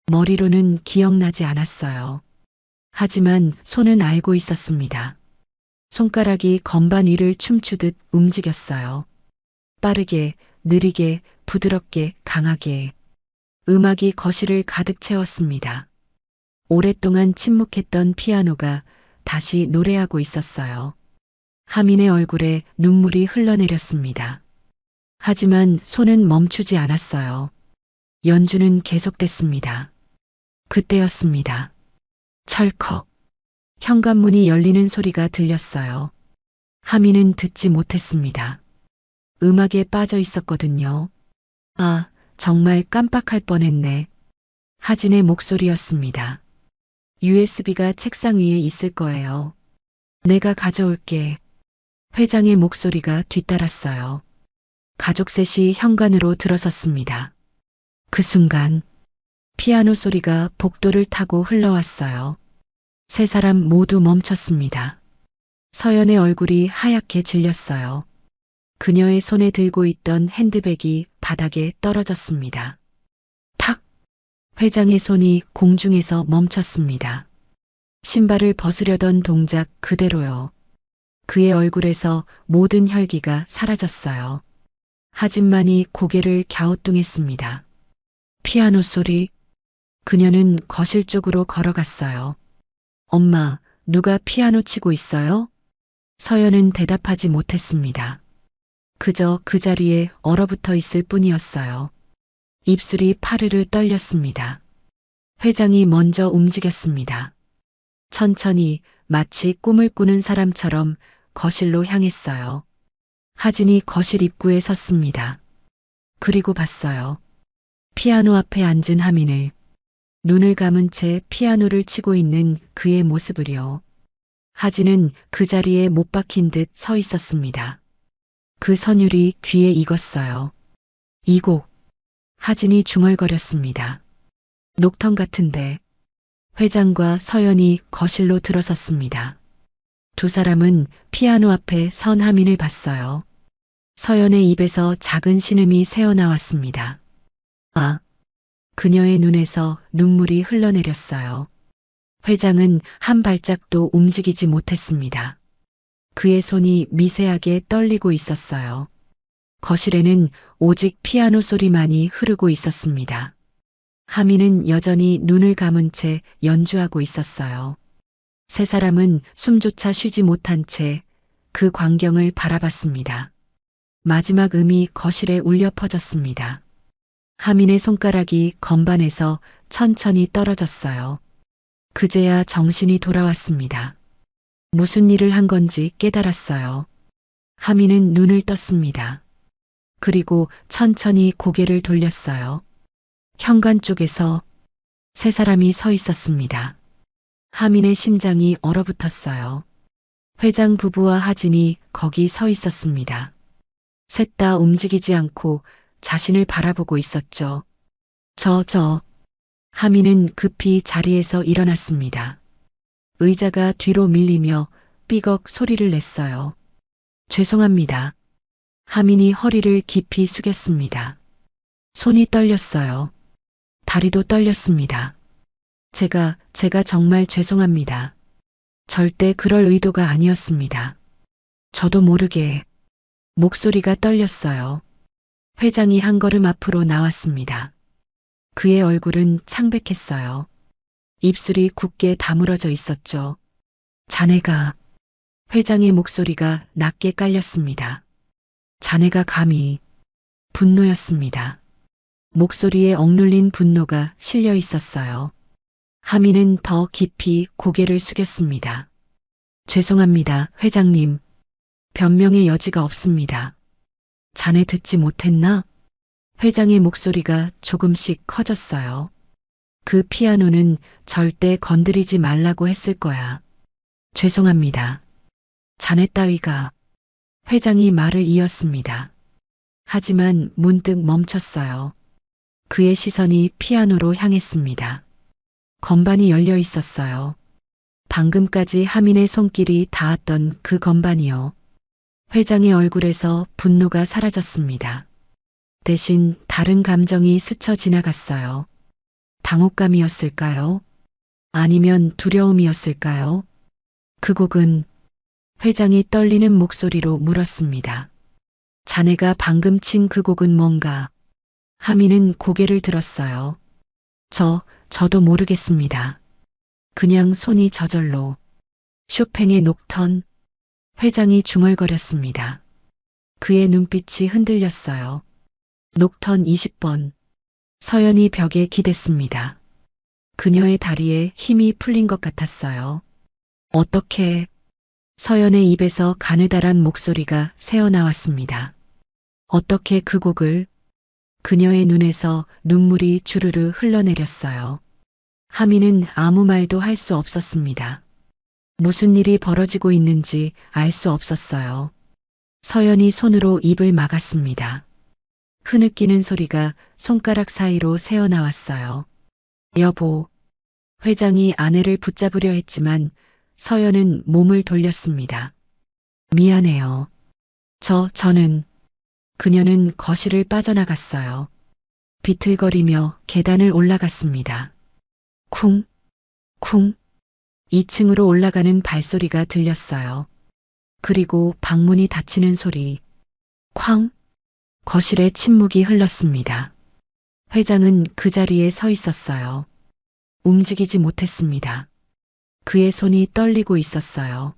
머리로는 기억나지 않았어요. 하지만 손은 알고 있었습니다. 손가락이 건반 위를 춤추듯 움직였어요. 빠르게, 느리게, 부드럽게, 강하게. 음악이 거실을 가득 채웠습니다. 오랫동안 침묵했던 피아노가 다시 노래하고 있었어요. 하민의 얼굴에 눈물이 흘러내렸습니다. 하지만 손은 멈추지 않았어요. 연주는 계속됐습니다. 그때였습니다. 철컥. 현관문이 열리는 소리가 들렸어요. 하민은 듣지 못했습니다. 음악에 빠져 있었거든요. 아, 정말 깜빡할 뻔했네. 하진의 목소리였습니다. USB가 책상 위에 있을 거예요. 내가 가져올게. 회장의 목소리가 뒤따랐어요. 가족 셋이 현관으로 들어섰습니다. 그 순간 피아노 소리가 복도를 타고 흘러왔어요. 3사람 모두 멈췄습니다. 서연의 얼굴이 하얗게 질렸어요. 그녀의 손에 들고 있던 핸드백이 바닥에 떨어졌습니다. 탁! 회장의 손이 공중에서 멈췄습니다. 신발을 벗으려던 동작 그대로요. 그의 얼굴에서 모든 혈기가 사라졌어요. 하진만이 고개를 갸우뚱했습니다. 피아노 소리. 그녀는 거실 쪽으로 걸어갔어요. 엄마, 누가 피아노 치고 있어요? 서연은 대답하지 못했습니다. 그저 그 자리에 얼어붙어 있을 뿐이었어요. 입술이 파르르 떨렸습니다. 회장이 먼저 움직였습니다. 천천히 마치 꿈을 꾸는 사람처럼 거실로 향했어요. 하진이 거실 입구에 섰습니다. 그리고 봤어요. 피아노 앞에 앉은 하민을, 눈을 감은 채 피아노를 치고 있는 그의 모습을요. 하진은 그 자리에 못 박힌 듯 서 있었습니다. 그 선율이 귀에 익었어요. 이 곡. 하진이 중얼거렸습니다. 녹턴 같은데. 회장과 서연이 거실로 들어섰습니다. 두 사람은 피아노 앞에 선 하민을 봤어요. 서연의 입에서 작은 신음이 새어나왔습니다. 아. 그녀의 눈에서 눈물이 흘러내렸어요. 회장은 한 발짝도 움직이지 못했습니다. 그의 손이 미세하게 떨리고 있었어요. 거실에는 오직 피아노 소리만이 흐르고 있었습니다. 하민은 여전히 눈을 감은 채 연주하고 있었어요. 세 사람은 숨조차 쉬지 못한 채 그 광경을 바라봤습니다. 마지막 음이 거실에 울려 퍼졌습니다. 하민의 손가락이 건반에서 천천히 떨어졌어요. 그제야 정신이 돌아왔습니다. 무슨 일을 한 건지 깨달았어요. 하민은 눈을 떴습니다. 그리고 천천히 고개를 돌렸어요. 현관 쪽에서 세 사람이 서 있었습니다. 하민의 심장이 얼어붙었어요. 회장 부부와 하진이 거기 서 있었습니다. 셋 다 움직이지 않고 자신을 바라보고 있었죠. 하민은 급히 자리에서 일어났습니다. 의자가 뒤로 밀리며 삐걱 소리를 냈어요. 죄송합니다. 하민이 허리를 깊이 숙였습니다. 손이 떨렸어요. 다리도 떨렸습니다. 제가 정말 죄송합니다. 절대 그럴 의도가 아니었습니다. 저도 모르게 목소리가 떨렸어요. 회장이 한 걸음 앞으로 나왔습니다. 그의 얼굴은 창백했어요. 입술이 굳게 다물어져 있었죠. 자네가, 회장의 목소리가 낮게 깔렸습니다. 자네가 감히, 분노였습니다. 목소리에 억눌린 분노가 실려 있었어요. 하민은 더 깊이 고개를 숙였습니다. 죄송합니다, 회장님. 변명의 여지가 없습니다. 자네 듣지 못했나? 회장의 목소리가 조금씩 커졌어요. 그 피아노는 절대 건드리지 말라고 했을 거야. 죄송합니다. 자네 따위가. 회장이 말을 이었습니다. 하지만 문득 멈췄어요. 그의 시선이 피아노로 향했습니다. 건반이 열려 있었어요. 방금까지 하민의 손길이 닿았던 그 건반이요. 회장의 얼굴에서 분노가 사라졌습니다. 대신 다른 감정이 스쳐 지나갔어요. 당혹감이었을까요? 아니면 두려움이었을까요? 그 곡은, 회장이 떨리는 목소리로 물었습니다. 자네가 방금 친 그 곡은 뭔가? 하민은 고개를 들었어요. 저도 모르겠습니다. 그냥 손이 저절로. 쇼팽의 녹턴. 회장이 중얼거렸습니다. 그의 눈빛이 흔들렸어요. 녹턴 20번. 서연이 벽에 기댔습니다. 그녀의 다리에 힘이 풀린 것 같았어요. 어떻게? 서연의 입에서 가느다란 목소리가 새어나왔습니다. 어떻게 그 곡을? 그녀의 눈에서 눈물이 주르르 흘러내렸어요. 하민은 아무 말도 할 수 없었습니다. 무슨 일이 벌어지고 있는지 알 수 없었어요. 서연이 손으로 입을 막았습니다. 흐느끼는 소리가 손가락 사이로 새어나왔어요. 여보. 회장이 아내를 붙잡으려 했지만 서연은 몸을 돌렸습니다. 미안해요. 저는. 그녀는 거실을 빠져나갔어요. 비틀거리며 계단을 올라갔습니다. 쿵, 쿵. 2층으로 올라가는 발소리가 들렸어요. 그리고 방문이 닫히는 소리. 쾅. 거실에 침묵이 흘렀습니다. 회장은 그 자리에 서 있었어요. 움직이지 못했습니다. 그의 손이 떨리고 있었어요.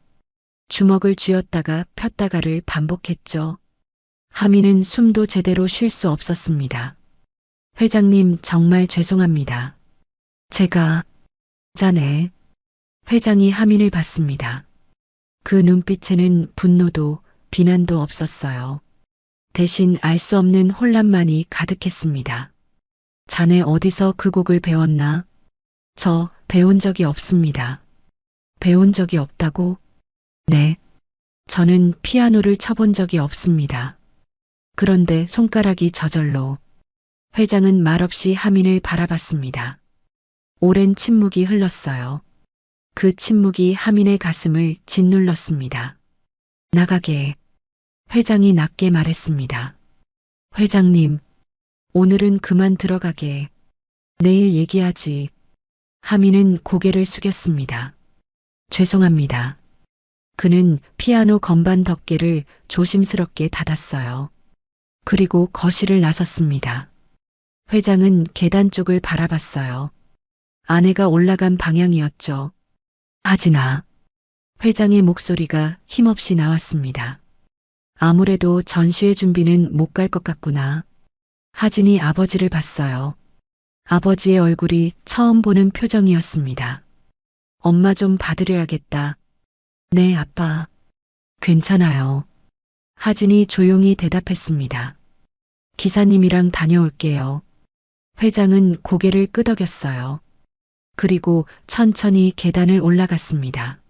주먹을 쥐었다가 폈다가를 반복했죠. 하민은 숨도 제대로 쉴 수 없었습니다. 회장님, 정말 죄송합니다. 제가 자네. 회장이 하민을 봤습니다. 그 눈빛에는 분노도 비난도 없었어요. 대신 알 수 없는 혼란만이 가득했습니다. 자네 어디서 그 곡을 배웠나? 저 배운 적이 없습니다. 배운 적이 없다고? 네. 저는 피아노를 쳐본 적이 없습니다. 그런데 손가락이 저절로. 회장은 말없이 하민을 바라봤습니다. 오랜 침묵이 흘렀어요. 그 침묵이 하민의 가슴을 짓눌렀습니다. 나가게. 회장이 낮게 말했습니다. 회장님, 오늘은 그만 들어가게. 내일 얘기하지. 하민은 고개를 숙였습니다. 죄송합니다. 그는 피아노 건반 덮개를 조심스럽게 닫았어요. 그리고 거실을 나섰습니다. 회장은 계단 쪽을 바라봤어요. 아내가 올라간 방향이었죠. 하진아. 회장의 목소리가 힘없이 나왔습니다. 아무래도 전시회 준비는 못 갈 것 같구나. 하진이 아버지를 봤어요. 아버지의 얼굴이 처음 보는 표정이었습니다. 엄마 좀 봐드려야겠다. 네, 아빠. 괜찮아요. 하진이 조용히 대답했습니다. 기사님이랑 다녀올게요. 회장은 고개를 끄덕였어요. 그리고 천천히 계단을 올라갔습니다.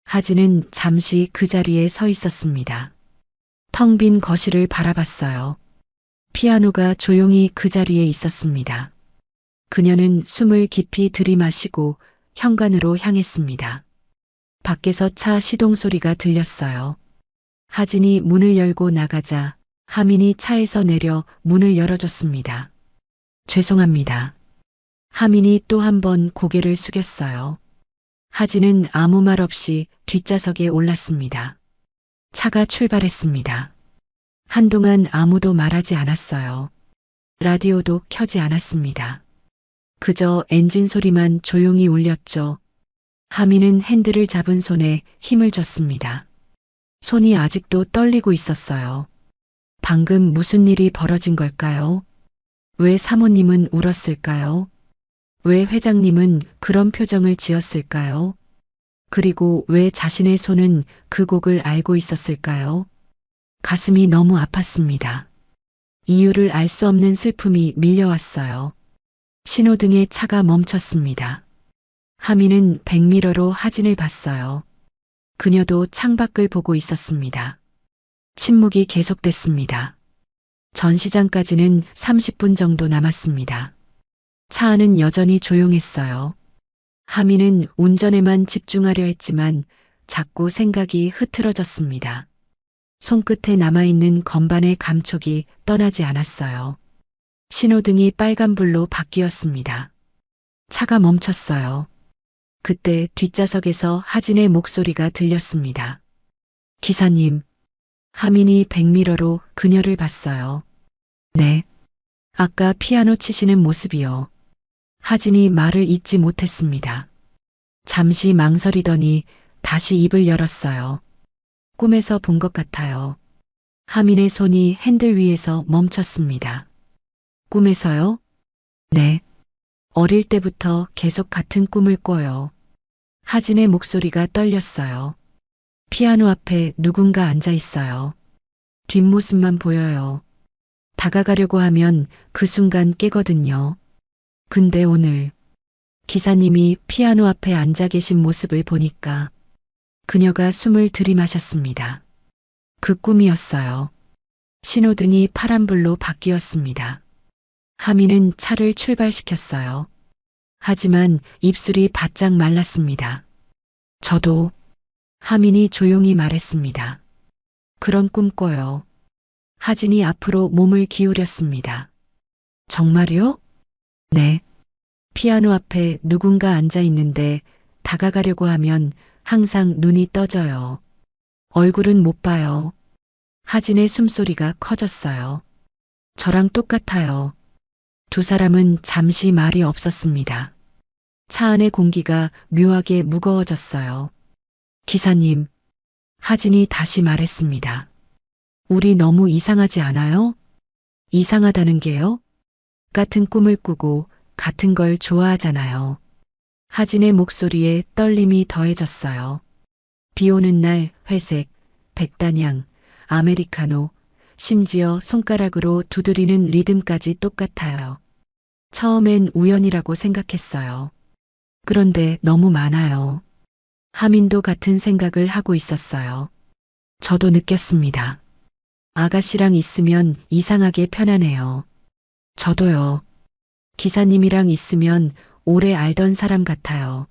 하진은 잠시 그 자리에 서 있었습니다. 텅 빈 거실을 바라봤어요. 피아노가 조용히 그 자리에 있었습니다. 그녀는 숨을 깊이 들이마시고 현관으로 향했습니다. 밖에서 차 시동 소리가 들렸어요. 하진이 문을 열고 나가자 하민이 차에서 내려 문을 열어줬습니다. 죄송합니다. 하민이 또 한 번 고개를 숙였어요. 하진은 아무 말 없이 뒷좌석에 올랐습니다. 차가 출발했습니다. 한동안 아무도 말하지 않았어요. 라디오도 켜지 않았습니다. 그저 엔진 소리만 조용히 울렸죠. 하민은 핸들을 잡은 손에 힘을 줬습니다. 손이 아직도 떨리고 있었어요. 방금 무슨 일이 벌어진 걸까요? 왜 사모님은 울었을까요? 왜 회장님은 그런 표정을 지었을까요? 그리고 왜 자신의 손은 그 곡을 알고 있었을까요? 가슴이 너무 아팠습니다. 이유를 알 수 없는 슬픔이 밀려왔어요. 신호등에 차가 멈췄습니다. 하민은 백미러로 하진을 봤어요. 그녀도 창밖을 보고 있었습니다. 침묵이 계속됐습니다. 전시장까지는 30분 정도 남았습니다. 차 안은 여전히 조용했어요. 하민은 운전에만 집중하려 했지만 자꾸 생각이 흐트러졌습니다. 손끝에 남아있는 건반의 감촉이 떠나지 않았어요. 신호등이 빨간불로 바뀌었습니다. 차가 멈췄어요. 그때 뒷좌석에서 하진의 목소리가 들렸습니다. 기사님. 하민이 백미러로 그녀를 봤어요. 네. 아까 피아노 치시는 모습이요. 하진이 말을 잇지 못했습니다. 잠시 망설이더니 다시 입을 열었어요. 꿈에서 본 것 같아요. 하민의 손이 핸들 위에서 멈췄습니다. 꿈에서요? 네. 어릴 때부터 계속 같은 꿈을 꿔요. 하진의 목소리가 떨렸어요. 피아노 앞에 누군가 앉아 있어요. 뒷모습만 보여요. 다가가려고 하면 그 순간 깨거든요. 근데 오늘 기사님이 피아노 앞에 앉아 계신 모습을 보니까 그녀가 숨을 들이마셨습니다. 그 꿈이었어요. 신호등이 파란불로 바뀌었습니다. 하민은 차를 출발시켰어요. 하지만 입술이 바짝 말랐습니다. 저도. 하민이 조용히 말했습니다. 그런 꿈 꿔요. 하진이 앞으로 몸을 기울였습니다. 정말요? 네. 피아노 앞에 누군가 앉아 있는데 다가가려고 하면 항상 눈이 떠져요. 얼굴은 못 봐요. 하진의 숨소리가 커졌어요. 저랑 똑같아요. 두 사람은 잠시 말이 없었습니다. 차 안의 공기가 묘하게 무거워졌어요. 기사님, 하진이 다시 말했습니다. 우리 너무 이상하지 않아요? 이상하다는 게요? 같은 꿈을 꾸고 같은 걸 좋아하잖아요. 하진의 목소리에 떨림이 더해졌어요. 비 오는 날 회색, 백단향, 아메리카노, 심지어 손가락으로 두드리는 리듬까지 똑같아요. 처음엔 우연이라고 생각했어요. 그런데 너무 많아요. 하민도 같은 생각을 하고 있었어요. 저도 느꼈습니다. 아가씨랑 있으면 이상하게 편하네요. 저도요. 기사님이랑 있으면 오래 알던 사람 같아요.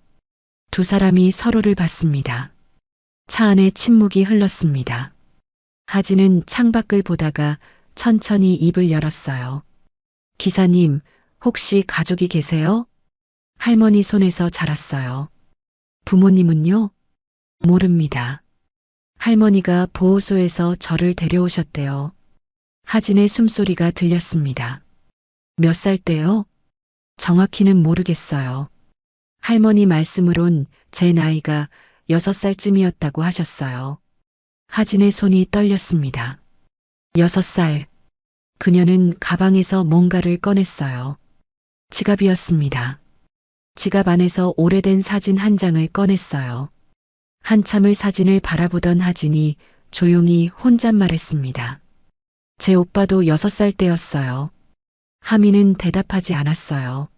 두 사람이 서로를 봤습니다. 차 안에 침묵이 흘렀습니다. 하진은 창밖을 보다가 천천히 입을 열었어요. 기사님, 혹시 가족이 계세요? 할머니 손에서 자랐어요. 부모님은요? 모릅니다. 할머니가 보호소에서 저를 데려오셨대요. 하진의 숨소리가 들렸습니다. 몇 살 때요? 정확히는 모르겠어요. 할머니 말씀으론 제 나이가 6살쯤이었다고 하셨어요. 하진의 손이 떨렸습니다. 6살. 그녀는 가방에서 뭔가를 꺼냈어요. 지갑이었습니다. 지갑 안에서 오래된 사진 한 장을 꺼냈어요. 한참을 사진을 바라보던 하진이 조용히 혼잣말했습니다. 제 오빠도 6살 때였어요. 하미는 대답하지 않았어요.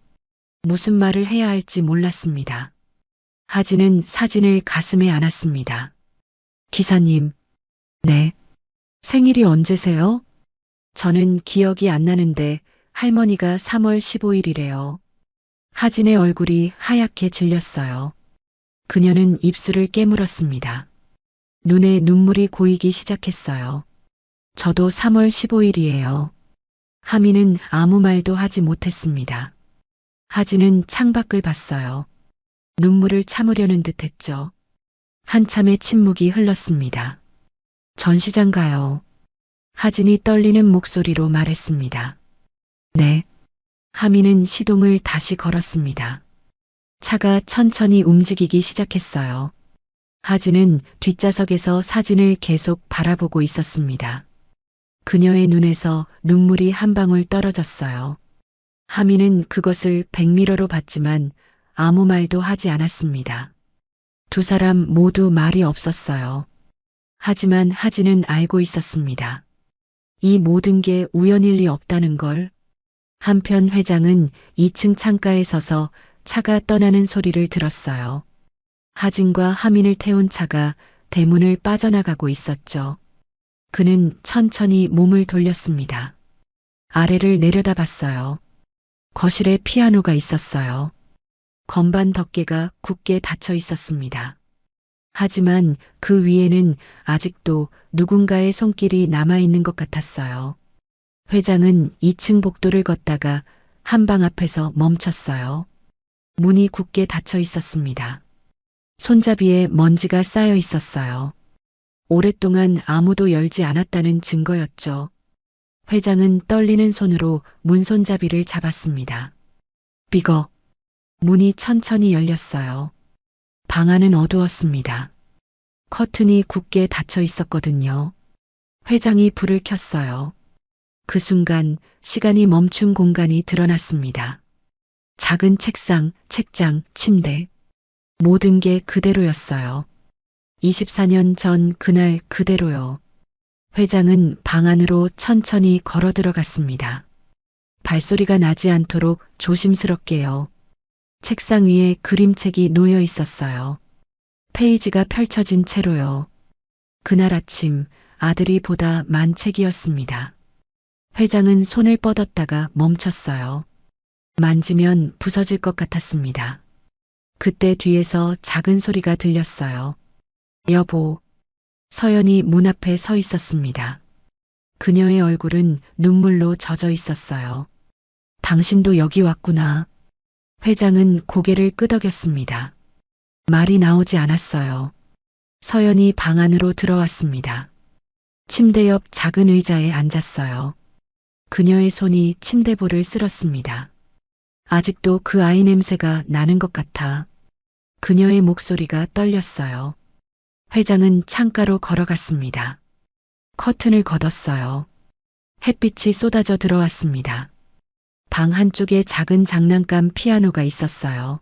무슨 말을 해야 할지 몰랐습니다. 하진은 사진을 가슴에 안았습니다. 기사님, 네. 생일이 언제세요? 저는 기억이 안 나는데 할머니가 3월 15일이래요. 하진의 얼굴이 하얗게 질렸어요. 그녀는 입술을 깨물었습니다. 눈에 눈물이 고이기 시작했어요. 저도 3월 15일이에요. 하미는 아무 말도 하지 못했습니다. 하진은 창밖을 봤어요. 눈물을 참으려는 듯 했죠. 한참의 침묵이 흘렀습니다. 전시장 가요. 하진이 떨리는 목소리로 말했습니다. 네. 하미는 시동을 다시 걸었습니다. 차가 천천히 움직이기 시작했어요. 하진은 뒷좌석에서 사진을 계속 바라보고 있었습니다. 그녀의 눈에서 눈물이 한 방울 떨어졌어요. 하미는 그것을 백미러로 봤지만 아무 말도 하지 않았습니다. 두 사람 모두 말이 없었어요. 하지만 하진은 알고 있었습니다. 이 모든 게 우연일 리 없다는 걸. 한편 회장은 2층 창가에 서서 차가 떠나는 소리를 들었어요. 하진과 하민을 태운 차가 대문을 빠져나가고 있었죠. 그는 천천히 몸을 돌렸습니다. 아래를 내려다봤어요. 거실에 피아노가 있었어요. 건반 덮개가 굳게 닫혀 있었습니다. 하지만 그 위에는 아직도 누군가의 손길이 남아있는 것 같았어요. 회장은 2층 복도를 걷다가 한방 앞에서 멈췄어요. 문이 굳게 닫혀 있었습니다. 손잡이에 먼지가 쌓여 있었어요. 오랫동안 아무도 열지 않았다는 증거였죠. 회장은 떨리는 손으로 문 손잡이를 잡았습니다. 삐걱. 문이 천천히 열렸어요. 방 안은 어두웠습니다. 커튼이 굳게 닫혀 있었거든요. 회장이 불을 켰어요. 그 순간 시간이 멈춘 공간이 드러났습니다. 작은 책상, 책장, 침대. 모든 게 그대로였어요. 24년 전 그날 그대로요. 회장은 방 안으로 천천히 걸어 들어갔습니다. 발소리가 나지 않도록 조심스럽게요. 책상 위에 그림책이 놓여 있었어요. 페이지가 펼쳐진 채로요. 그날 아침 아들이 보다 만 책이었습니다. 회장은 손을 뻗었다가 멈췄어요. 만지면 부서질 것 같았습니다. 그때 뒤에서 작은 소리가 들렸어요. 여보. 서연이 문 앞에 서 있었습니다. 그녀의 얼굴은 눈물로 젖어 있었어요. 당신도 여기 왔구나. 회장은 고개를 끄덕였습니다. 말이 나오지 않았어요. 서연이 방 안으로 들어왔습니다. 침대 옆 작은 의자에 앉았어요. 그녀의 손이 침대볼을 쓸었습니다. 아직도 그 아이 냄새가 나는 것 같아. 그녀의 목소리가 떨렸어요. 회장은 창가로 걸어갔습니다. 커튼을 걷었어요. 햇빛이 쏟아져 들어왔습니다. 방 한쪽에 작은 장난감 피아노가 있었어요.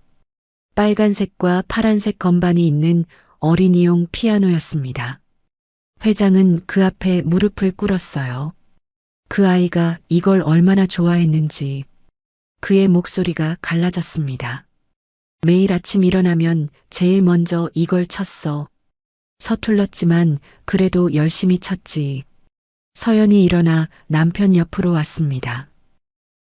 빨간색과 파란색 건반이 있는 어린이용 피아노였습니다. 회장은 그 앞에 무릎을 꿇었어요. 그 아이가 이걸 얼마나 좋아했는지 그의 목소리가 갈라졌습니다. 매일 아침 일어나면 제일 먼저 이걸 쳤어. 서툴렀지만 그래도 열심히 쳤지. 서연이 일어나 남편 옆으로 왔습니다.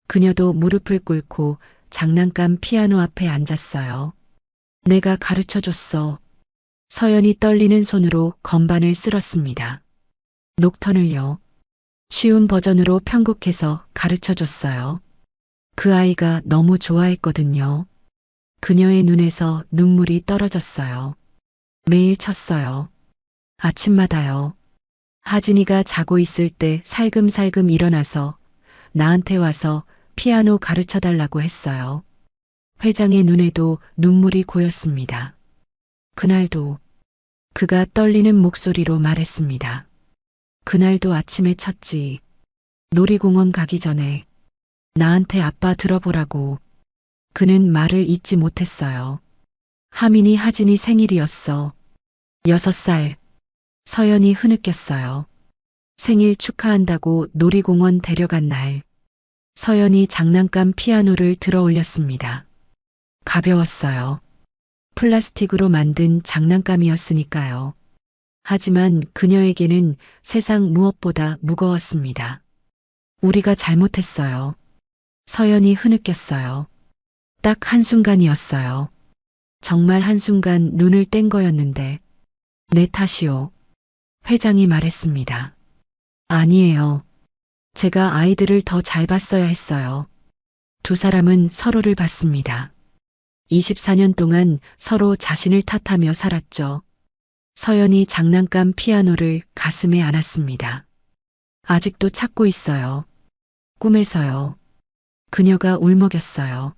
그녀도 무릎을 꿇고 장난감 피아노 앞에 앉았어요. 내가 가르쳐 줬어. 서연이 떨리는 손으로 건반을 쓸었습니다. 녹턴을요. 쉬운 버전으로 편곡해서 가르쳐 줬어요. 그 아이가 너무 좋아했거든요. 그녀의 눈에서 눈물이 떨어졌어요. 매일 쳤어요. 아침마다요. 하진이가 자고 있을 때 살금살금 일어나서 나한테 와서 피아노 가르쳐 달라고 했어요. 회장의 눈에도 눈물이 고였습니다. 그날도 그가 떨리는 목소리로 말했습니다. 그날도 아침에 쳤지. 놀이공원 가기 전에 나한테 아빠 들어보라고. 그는 말을 잇지 못했어요. 하민이 하진이 생일이었어. 6살. 서연이 흐느꼈어요. 생일 축하한다고 놀이공원 데려간 날. 서연이 장난감 피아노를 들어 올렸습니다. 가벼웠어요. 플라스틱으로 만든 장난감이었으니까요. 하지만 그녀에게는 세상 무엇보다 무거웠습니다. 우리가 잘못했어요. 서연이 흐느꼈어요. 딱 한순간이었어요. 정말 한순간 눈을 뗀 거였는데. 내 탓이요. 회장이 말했습니다. 아니에요. 제가 아이들을 더 잘 봤어야 했어요. 두 사람은 서로를 봤습니다. 24년 동안 서로 자신을 탓하며 살았죠. 서연이 장난감 피아노를 가슴에 안았습니다. 아직도 찾고 있어요. 꿈에서요. 그녀가 울먹였어요.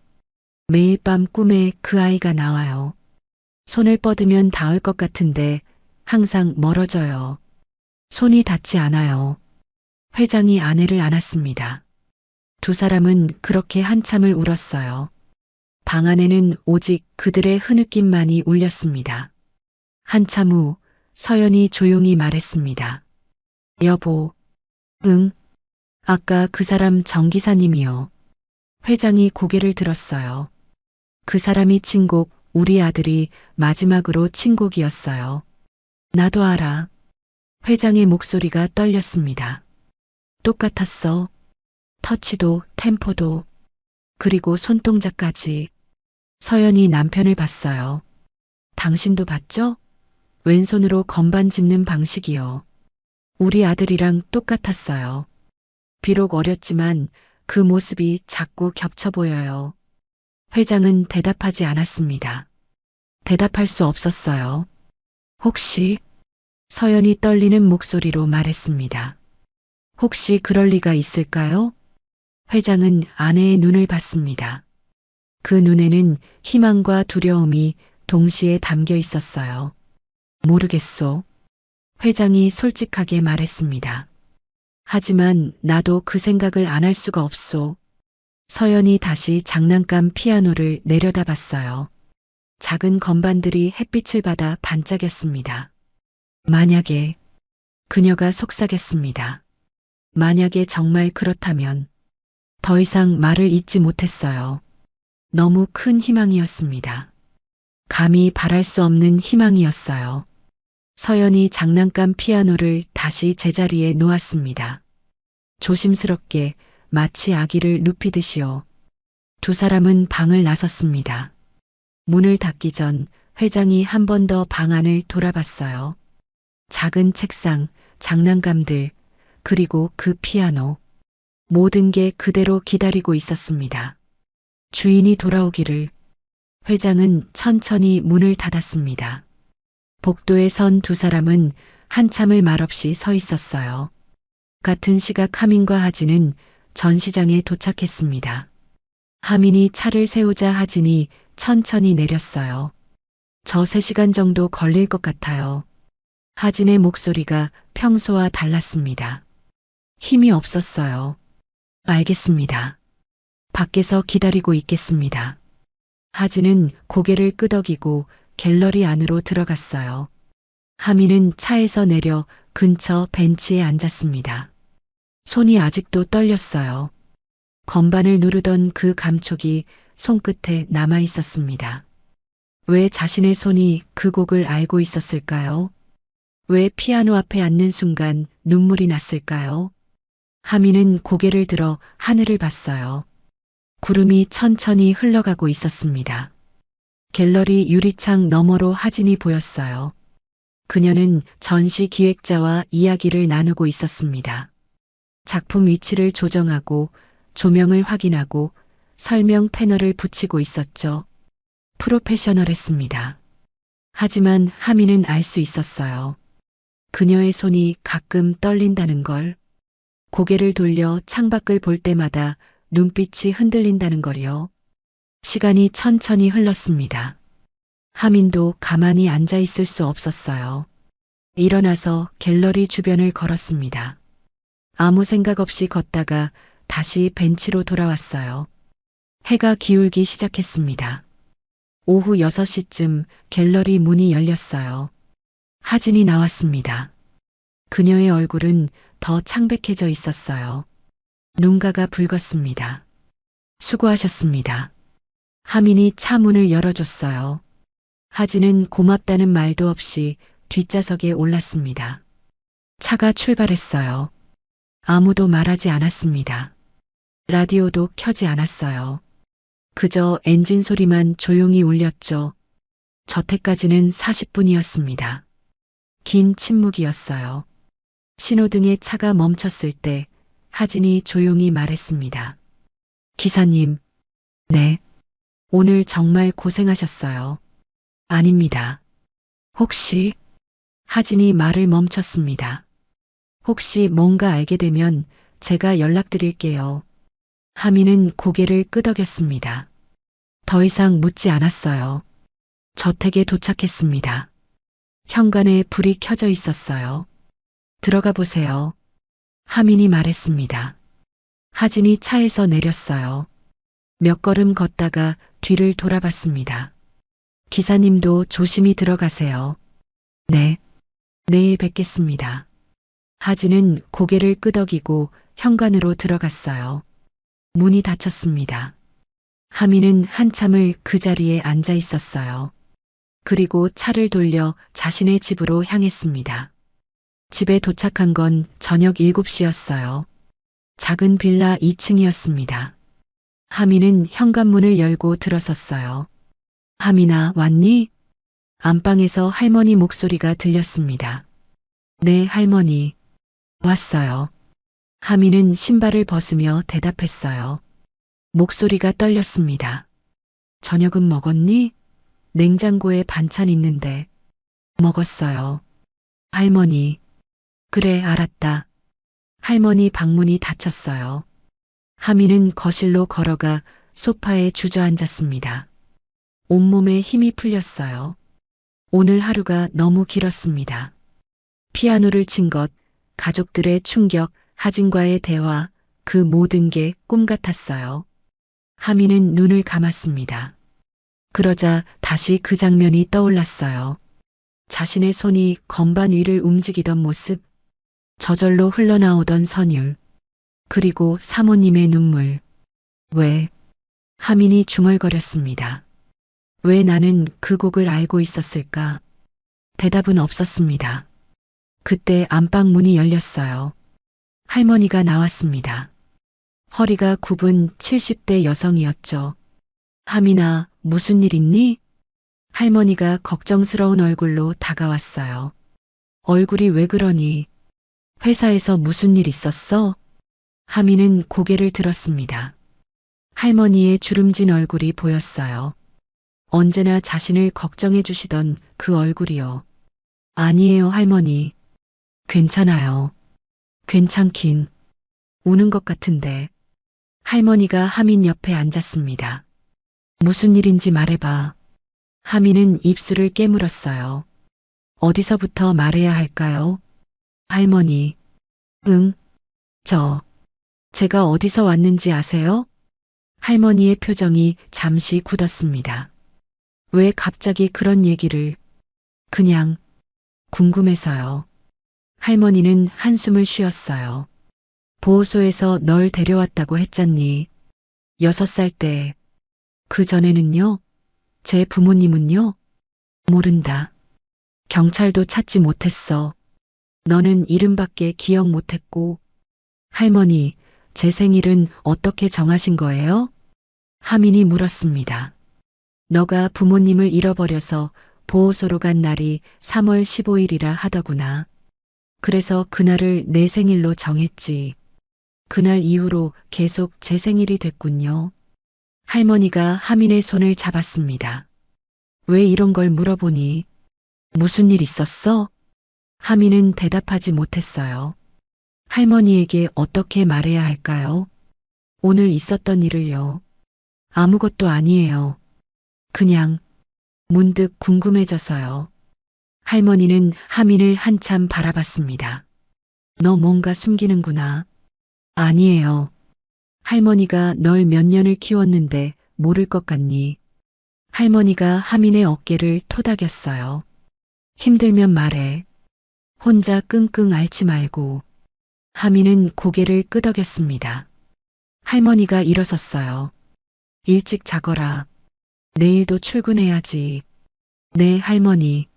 매일 밤 꿈에 그 아이가 나와요. 손을 뻗으면 닿을 것 같은데 항상 멀어져요. 손이 닿지 않아요. 회장이 아내를 안았습니다. 두 사람은 그렇게 한참을 울었어요. 방 안에는 오직 그들의 흐느낌만이 울렸습니다. 한참 후 서연이 조용히 말했습니다. 여보. 응. 아까 그 사람 정 기사님이요. 회장이 고개를 들었어요. 그 사람이 친 곡 우리 아들이 마지막으로 친 곡이었어요. 나도 알아. 회장의 목소리가 떨렸습니다. 똑같았어. 터치도 템포도 그리고 손동작까지. 서연이 남편을 봤어요. 당신도 봤죠? 왼손으로 건반 짚는 방식이요. 우리 아들이랑 똑같았어요. 비록 어렸지만 그 모습이 자꾸 겹쳐 보여요. 회장은 대답하지 않았습니다. 대답할 수 없었어요. 혹시 서연이 떨리는 목소리로 말했습니다. 혹시 그럴 리가 있을까요? 회장은 아내의 눈을 봤습니다. 그 눈에는 희망과 두려움이 동시에 담겨 있었어요. 모르겠소. 회장이 솔직하게 말했습니다. 하지만 나도 그 생각을 안 할 수가 없소. 서연이 다시 장난감 피아노를 내려다봤어요. 작은 건반들이 햇빛을 받아 반짝였습니다. 만약에 그녀가 속삭였습니다. 만약에 정말 그렇다면 더 이상 말을 잇지 못했어요. 너무 큰 희망이었습니다. 감히 바랄 수 없는 희망이었어요. 서연이 장난감 피아노를 다시 제자리에 놓았습니다. 조심스럽게 마치 아기를 눕히듯이요. 두 사람은 방을 나섰습니다. 문을 닫기 전 회장이 한 번 더 방 안을 돌아봤어요. 작은 책상, 장난감들, 그리고 그 피아노. 모든 게 그대로 기다리고 있었습니다. 주인이 돌아오기를. 회장은 천천히 문을 닫았습니다. 복도에 선 두 사람은 한참을 말없이 서 있었어요. 같은 시각 하민과 하진은 전시장에 도착했습니다. 하민이 차를 세우자 하진이 천천히 내렸어요. 저 3시간 정도 걸릴 것 같아요. 하진의 목소리가 평소와 달랐습니다. 힘이 없었어요. 알겠습니다. 밖에서 기다리고 있겠습니다. 하진은 고개를 끄덕이고 갤러리 안으로 들어갔어요. 하민은 차에서 내려 근처 벤치에 앉았습니다. 손이 아직도 떨렸어요. 건반을 누르던 그 감촉이 손끝에 남아 있었습니다. 왜 자신의 손이 그 곡을 알고 있었을까요? 왜 피아노 앞에 앉는 순간 눈물이 났을까요? 하민은 고개를 들어 하늘을 봤어요. 구름이 천천히 흘러가고 있었습니다. 갤러리 유리창 너머로 하진이 보였어요. 그녀는 전시 기획자와 이야기를 나누고 있었습니다. 작품 위치를 조정하고 조명을 확인하고 설명 패널을 붙이고 있었죠. 프로페셔널했습니다. 하지만 하민은 알 수 있었어요. 그녀의 손이 가끔 떨린다는 걸. 고개를 돌려 창밖을 볼 때마다 눈빛이 흔들린다는 걸요. 시간이 천천히 흘렀습니다. 하민도 가만히 앉아 있을 수 없었어요. 일어나서 갤러리 주변을 걸었습니다. 아무 생각 없이 걷다가 다시 벤치로 돌아왔어요. 해가 기울기 시작했습니다. 오후 6시쯤 갤러리 문이 열렸어요. 하진이 나왔습니다. 그녀의 얼굴은 더 창백해져 있었어요. 눈가가 붉었습니다. 수고하셨습니다. 하민이 차 문을 열어줬어요. 하진은 고맙다는 말도 없이 뒷좌석에 올랐습니다. 차가 출발했어요. 아무도 말하지 않았습니다. 라디오도 켜지 않았어요. 그저 엔진 소리만 조용히 울렸죠. 저택까지는 40분이었습니다. 긴 침묵이었어요. 신호등에 차가 멈췄을 때 하진이 조용히 말했습니다. 기사님, 네. 오늘 정말 고생하셨어요. 아닙니다. 혹시, 하진이 말을 멈췄습니다. 혹시 뭔가 알게 되면 제가 연락드릴게요. 하민은 고개를 끄덕였습니다. 더 이상 묻지 않았어요. 저택에 도착했습니다. 현관에 불이 켜져 있었어요. 들어가 보세요. 하민이 말했습니다. 하진이 차에서 내렸어요. 몇 걸음 걷다가 뒤를 돌아봤습니다. 기사님도 조심히 들어가세요. 네. 내일 뵙겠습니다. 하진은 고개를 끄덕이고 현관으로 들어갔어요. 문이 닫혔습니다. 하민은 한참을 그 자리에 앉아 있었어요. 그리고 차를 돌려 자신의 집으로 향했습니다. 집에 도착한 건 저녁 7시였어요. 작은 빌라 2층이었습니다. 하민은 현관문을 열고 들어섰어요. 하민아, 왔니? 안방에서 할머니 목소리가 들렸습니다. 네, 할머니. 왔어요. 하민은 신발을 벗으며 대답했어요. 목소리가 떨렸습니다. 저녁은 먹었니? 냉장고에 반찬 있는데. 먹었어요. 할머니. 그래, 알았다. 할머니 방문이 닫혔어요. 하민은 거실로 걸어가 소파에 주저앉았습니다. 온몸에 힘이 풀렸어요. 오늘 하루가 너무 길었습니다. 피아노를 친 것, 가족들의 충격, 하진과의 대화, 그 모든 게 꿈 같았어요. 하민은 눈을 감았습니다. 그러자 다시 그 장면이 떠올랐어요. 자신의 손이 건반 위를 움직이던 모습, 저절로 흘러나오던 선율, 그리고 사모님의 눈물. 왜? 하민이 중얼거렸습니다. 왜 나는 그 곡을 알고 있었을까? 대답은 없었습니다. 그때 안방 문이 열렸어요. 할머니가 나왔습니다. 허리가 굽은 70대 여성이었죠. 하민아, 무슨 일 있니? 할머니가 걱정스러운 얼굴로 다가왔어요. 얼굴이 왜 그러니? 회사에서 무슨 일 있었어? 하민은 고개를 들었습니다. 할머니의 주름진 얼굴이 보였어요. 언제나 자신을 걱정해 주시던 그 얼굴이요. 아니에요, 할머니. 괜찮아요. 괜찮긴. 우는 것 같은데. 할머니가 하민 옆에 앉았습니다. 무슨 일인지 말해봐. 하민은 입술을 깨물었어요. 어디서부터 말해야 할까요? 할머니. 응, 제가 어디서 왔는지 아세요? 할머니의 표정이 잠시 굳었습니다. 왜 갑자기 그런 얘기를? 그냥 궁금해서요. 할머니는 한숨을 쉬었어요. 보호소에서 널 데려왔다고 했잖니. 6살 때. 그 전에는요? 제 부모님은요? 모른다. 경찰도 찾지 못했어. 너는 이름밖에 기억 못했고. 할머니, 제 생일은 어떻게 정하신 거예요? 하민이 물었습니다. 너가 부모님을 잃어버려서 보호소로 간 날이 3월 15일이라 하더구나. 그래서 그날을 내 생일로 정했지. 그날 이후로 계속 제 생일이 됐군요. 할머니가 하민의 손을 잡았습니다. 왜 이런 걸 물어보니? 무슨 일 있었어? 하민은 대답하지 못했어요. 할머니에게 어떻게 말해야 할까요? 오늘 있었던 일을요. 아무것도 아니에요. 그냥 문득 궁금해져서요. 할머니는 하민을 한참 바라봤습니다. 너 뭔가 숨기는구나. 아니에요. 할머니가 널 몇 년을 키웠는데 모를 것 같니? 할머니가 하민의 어깨를 토닥였어요. 힘들면 말해. 혼자 끙끙 앓지 말고. 하민은 고개를 끄덕였습니다. 할머니가 일어섰어요. 일찍 자거라. 내일도 출근해야지. 네, 할머니.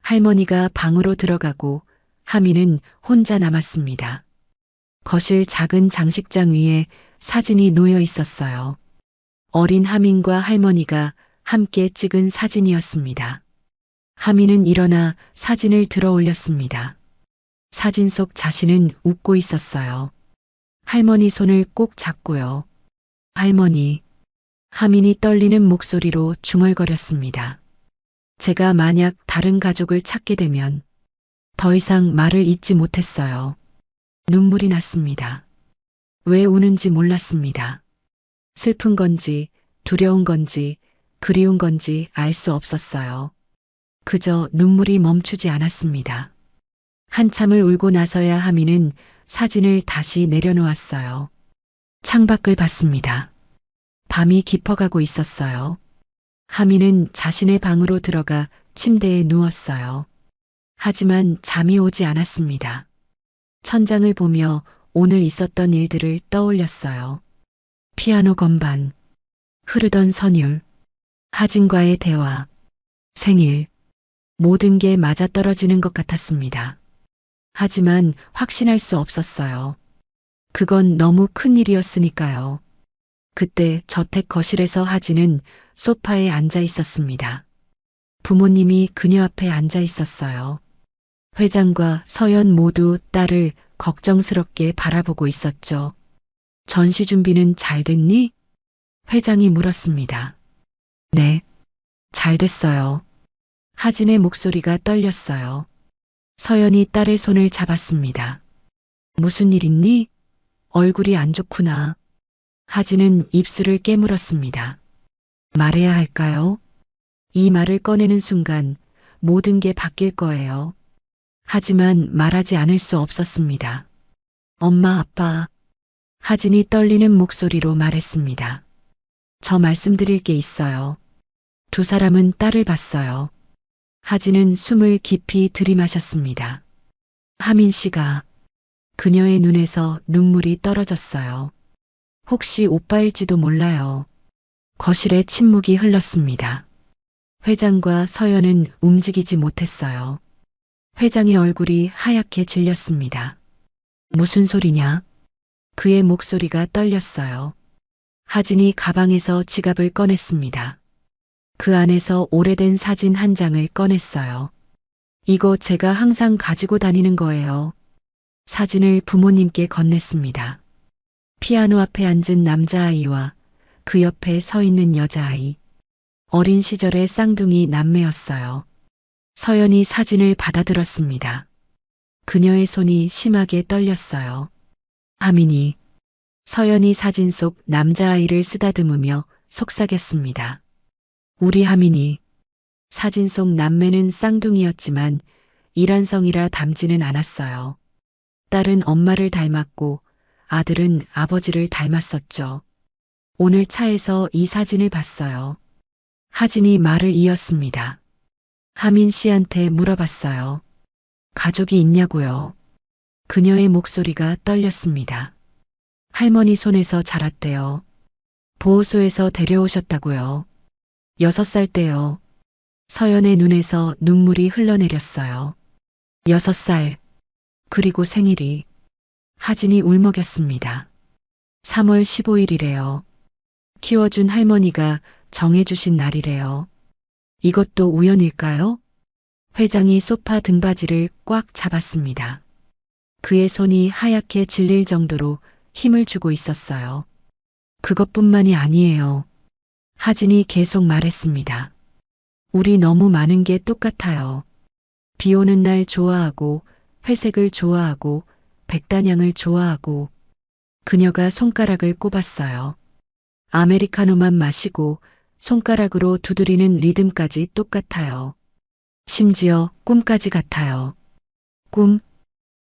할머니가 방으로 들어가고 하민은 혼자 남았습니다. 거실 작은 장식장 위에 사진이 놓여 있었어요. 어린 하민과 할머니가 함께 찍은 사진이었습니다. 하민은 일어나 사진을 들어 올렸습니다. 사진 속 자신은 웃고 있었어요. 할머니 손을 꼭 잡고요. 할머니. 하민이 떨리는 목소리로 중얼거렸습니다. 제가 만약 다른 가족을 찾게 되면 더 이상 말을 잇지 못했어요. 눈물이 났습니다. 왜 우는지 몰랐습니다. 슬픈 건지 두려운 건지 그리운 건지 알 수 없었어요. 그저 눈물이 멈추지 않았습니다. 한참을 울고 나서야 하민은 사진을 다시 내려놓았어요. 창밖을 봤습니다. 밤이 깊어가고 있었어요. 하민은 자신의 방으로 들어가 침대에 누웠어요. 하지만 잠이 오지 않았습니다. 천장을 보며 오늘 있었던 일들을 떠올렸어요. 피아노 건반, 흐르던 선율, 하진과의 대화, 생일, 모든 게 맞아떨어지는 것 같았습니다. 하지만 확신할 수 없었어요. 그건 너무 큰 일이었으니까요. 그때 저택 거실에서 하진은 소파에 앉아 있었습니다. 부모님이 그녀 앞에 앉아 있었어요. 회장과 서연 모두 딸을 걱정스럽게 바라보고 있었죠. 전시 준비는 잘 됐니? 회장이 물었습니다. 네, 잘 됐어요. 하진의 목소리가 떨렸어요. 서연이 딸의 손을 잡았습니다. 무슨 일 있니? 얼굴이 안 좋구나. 하진은 입술을 깨물었습니다. 말해야 할까요? 이 말을 꺼내는 순간 모든 게 바뀔 거예요. 하지만 말하지 않을 수 없었습니다. 엄마, 아빠. 하진이 떨리는 목소리로 말했습니다. 저 말씀드릴 게 있어요. 두 사람은 딸을 봤어요. 하진은 숨을 깊이 들이마셨습니다. 하민 씨가 그녀의 눈에서 눈물이 떨어졌어요. 혹시 오빠일지도 몰라요. 거실에 침묵이 흘렀습니다. 회장과 서연은 움직이지 못했어요. 회장의 얼굴이 하얗게 질렸습니다. 무슨 소리냐? 그의 목소리가 떨렸어요. 하진이 가방에서 지갑을 꺼냈습니다. 그 안에서 오래된 사진 한 장을 꺼냈어요. 이거 제가 항상 가지고 다니는 거예요. 사진을 부모님께 건넸습니다. 피아노 앞에 앉은 남자아이와 그 옆에 서 있는 여자아이. 어린 시절의 쌍둥이 남매였어요. 서연이 사진을 받아들었습니다. 그녀의 손이 심하게 떨렸어요. 하민이 서연이 사진 속 남자아이를 쓰다듬으며 속삭였습니다. 우리 하민이. 사진 속 남매는 쌍둥이였지만 일란성이라 닮지는 않았어요. 딸은 엄마를 닮았고 아들은 아버지를 닮았었죠. 오늘 차에서 이 사진을 봤어요. 하진이 말을 이었습니다. 하민 씨한테 물어봤어요. 가족이 있냐고요. 그녀의 목소리가 떨렸습니다. 할머니 손에서 자랐대요. 보호소에서 데려오셨다고요. 6살 때요. 서연의 눈에서 눈물이 흘러내렸어요. 6살. 그리고 생일이. 하진이 울먹였습니다. 3월 15일이래요. 키워준 할머니가 정해주신 날이래요. 이것도 우연일까요? 회장이 소파 등받이를 꽉 잡았습니다. 그의 손이 하얗게 질릴 정도로 힘을 주고 있었어요. 그것뿐만이 아니에요. 하진이 계속 말했습니다. 우리 너무 많은 게 똑같아요. 비 오는 날 좋아하고, 회색을 좋아하고, 백단향을 좋아하고. 그녀가 손가락을 꼽았어요. 아메리카노만 마시고 손가락으로 두드리는 리듬까지 똑같아요. 심지어 꿈까지 같아요. 꿈?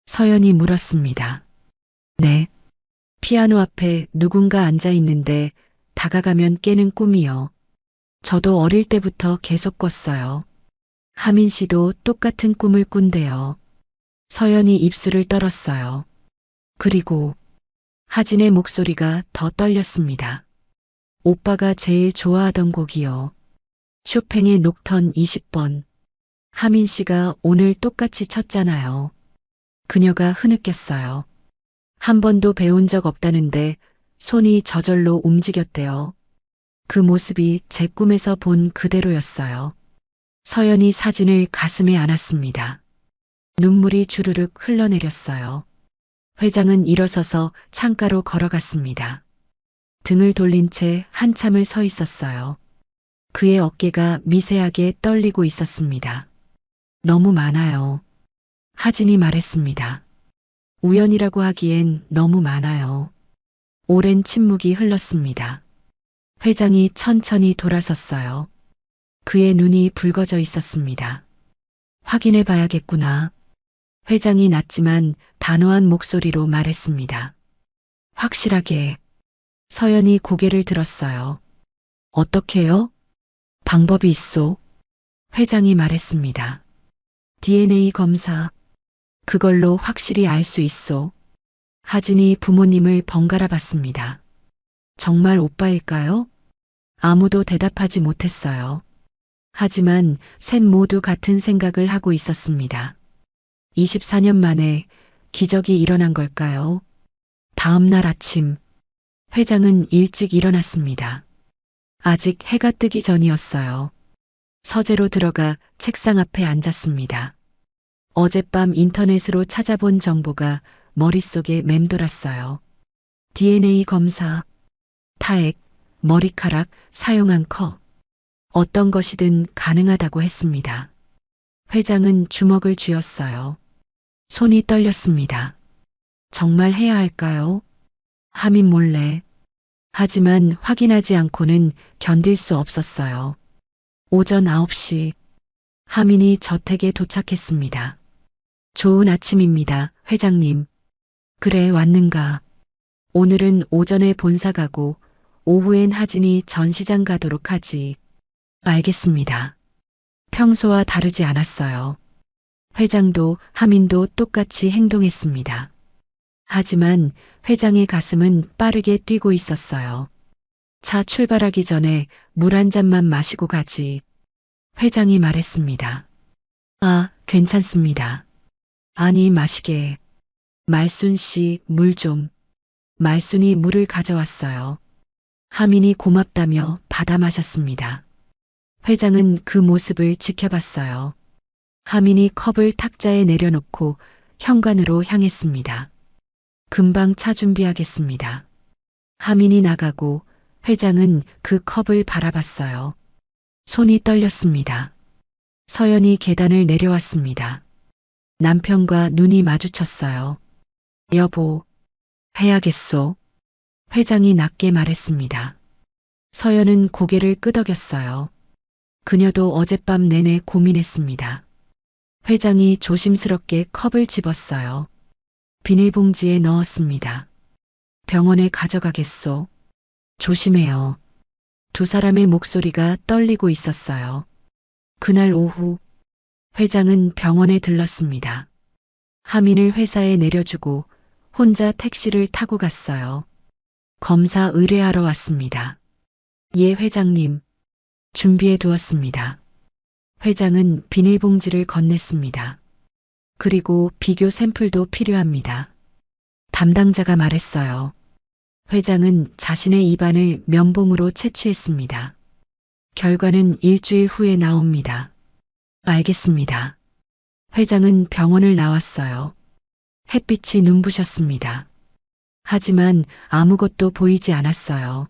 서연이 물었습니다. 네. 피아노 앞에 누군가 앉아 있는데 다가가면 깨는 꿈이요. 저도 어릴 때부터 계속 꿨어요. 하민 씨도 똑같은 꿈을 꾼대요. 서연이 입술을 떨었어요. 그리고 하진의 목소리가 더 떨렸습니다. 오빠가 제일 좋아하던 곡이요. 쇼팽의 녹턴 20번. 하민 씨가 오늘 똑같이 쳤잖아요. 그녀가 흐느꼈어요. 한 번도 배운 적 없다는데 손이 저절로 움직였대요. 그 모습이 제 꿈에서 본 그대로였어요. 서연이 사진을 가슴에 안았습니다. 눈물이 주르륵 흘러내렸어요. 회장은 일어서서 창가로 걸어갔습니다. 등을 돌린 채 한참을 서 있었어요. 그의 어깨가 미세하게 떨리고 있었습니다. 너무 많아요. 하진이 말했습니다. 우연이라고 하기엔 너무 많아요. 오랜 침묵이 흘렀습니다. 회장이 천천히 돌아섰어요. 그의 눈이 붉어져 있었습니다. 확인해 봐야겠구나. 회장이 낮지만 단호한 목소리로 말했습니다. 확실하게. 서연이 고개를 들었어요. 어떻게요? 방법이 있소. 회장이 말했습니다. DNA 검사. 그걸로 확실히 알 수 있소. 하진이 부모님을 번갈아 봤습니다. 정말 오빠일까요? 아무도 대답하지 못했어요. 하지만 셋 모두 같은 생각을 하고 있었습니다. 24년 만에 기적이 일어난 걸까요? 다음 날 아침, 회장은 일찍 일어났습니다. 아직 해가 뜨기 전이었어요. 서재로 들어가 책상 앞에 앉았습니다. 어젯밤 인터넷으로 찾아본 정보가 머릿속에 맴돌았어요. DNA 검사, 타액, 머리카락, 사용한 컵. 어떤 것이든 가능하다고 했습니다. 회장은 주먹을 쥐었어요. 손이 떨렸습니다. 정말 해야 할까요? 하민 몰래. 하지만 확인하지 않고는 견딜 수 없었어요. 오전 9시. 하민이 저택에 도착했습니다. 좋은 아침입니다, 회장님. 그래, 왔는가. 오늘은 오전에 본사 가고 오후엔 하진이 전시장 가도록 하지. 알겠습니다. 평소와 다르지 않았어요. 회장도 하민도 똑같이 행동했습니다. 하지만 회장의 가슴은 빠르게 뛰고 있었어요. 차 출발하기 전에 물 한 잔만 마시고 가지. 회장이 말했습니다. 아, 괜찮습니다. 아니, 마시게. 말순 씨, 물 좀. 말순이 물을 가져왔어요. 하민이 고맙다며 받아 마셨습니다. 회장은 그 모습을 지켜봤어요. 하민이 컵을 탁자에 내려놓고 현관으로 향했습니다. 금방 차 준비하겠습니다. 하민이 나가고 회장은 그 컵을 바라봤어요. 손이 떨렸습니다. 서연이 계단을 내려왔습니다. 남편과 눈이 마주쳤어요. 여보, 해야겠소. 회장이 낮게 말했습니다. 서연은 고개를 끄덕였어요. 그녀도 어젯밤 내내 고민했습니다. 회장이 조심스럽게 컵을 집었어요. 비닐봉지에 넣었습니다. 병원에 가져가겠소. 조심해요. 두 사람의 목소리가 떨리고 있었어요. 그날 오후 회장은 병원에 들렀습니다. 하민을 회사에 내려주고 혼자 택시를 타고 갔어요. 검사 의뢰하러 왔습니다. 예, 회장님. 준비해 두었습니다. 회장은 비닐봉지를 건넸습니다. 그리고 비교 샘플도 필요합니다. 담당자가 말했어요. 회장은 자신의 입안을 면봉으로 채취했습니다. 결과는 일주일 후에 나옵니다. 알겠습니다. 회장은 병원을 나왔어요. 햇빛이 눈부셨습니다. 하지만 아무것도 보이지 않았어요.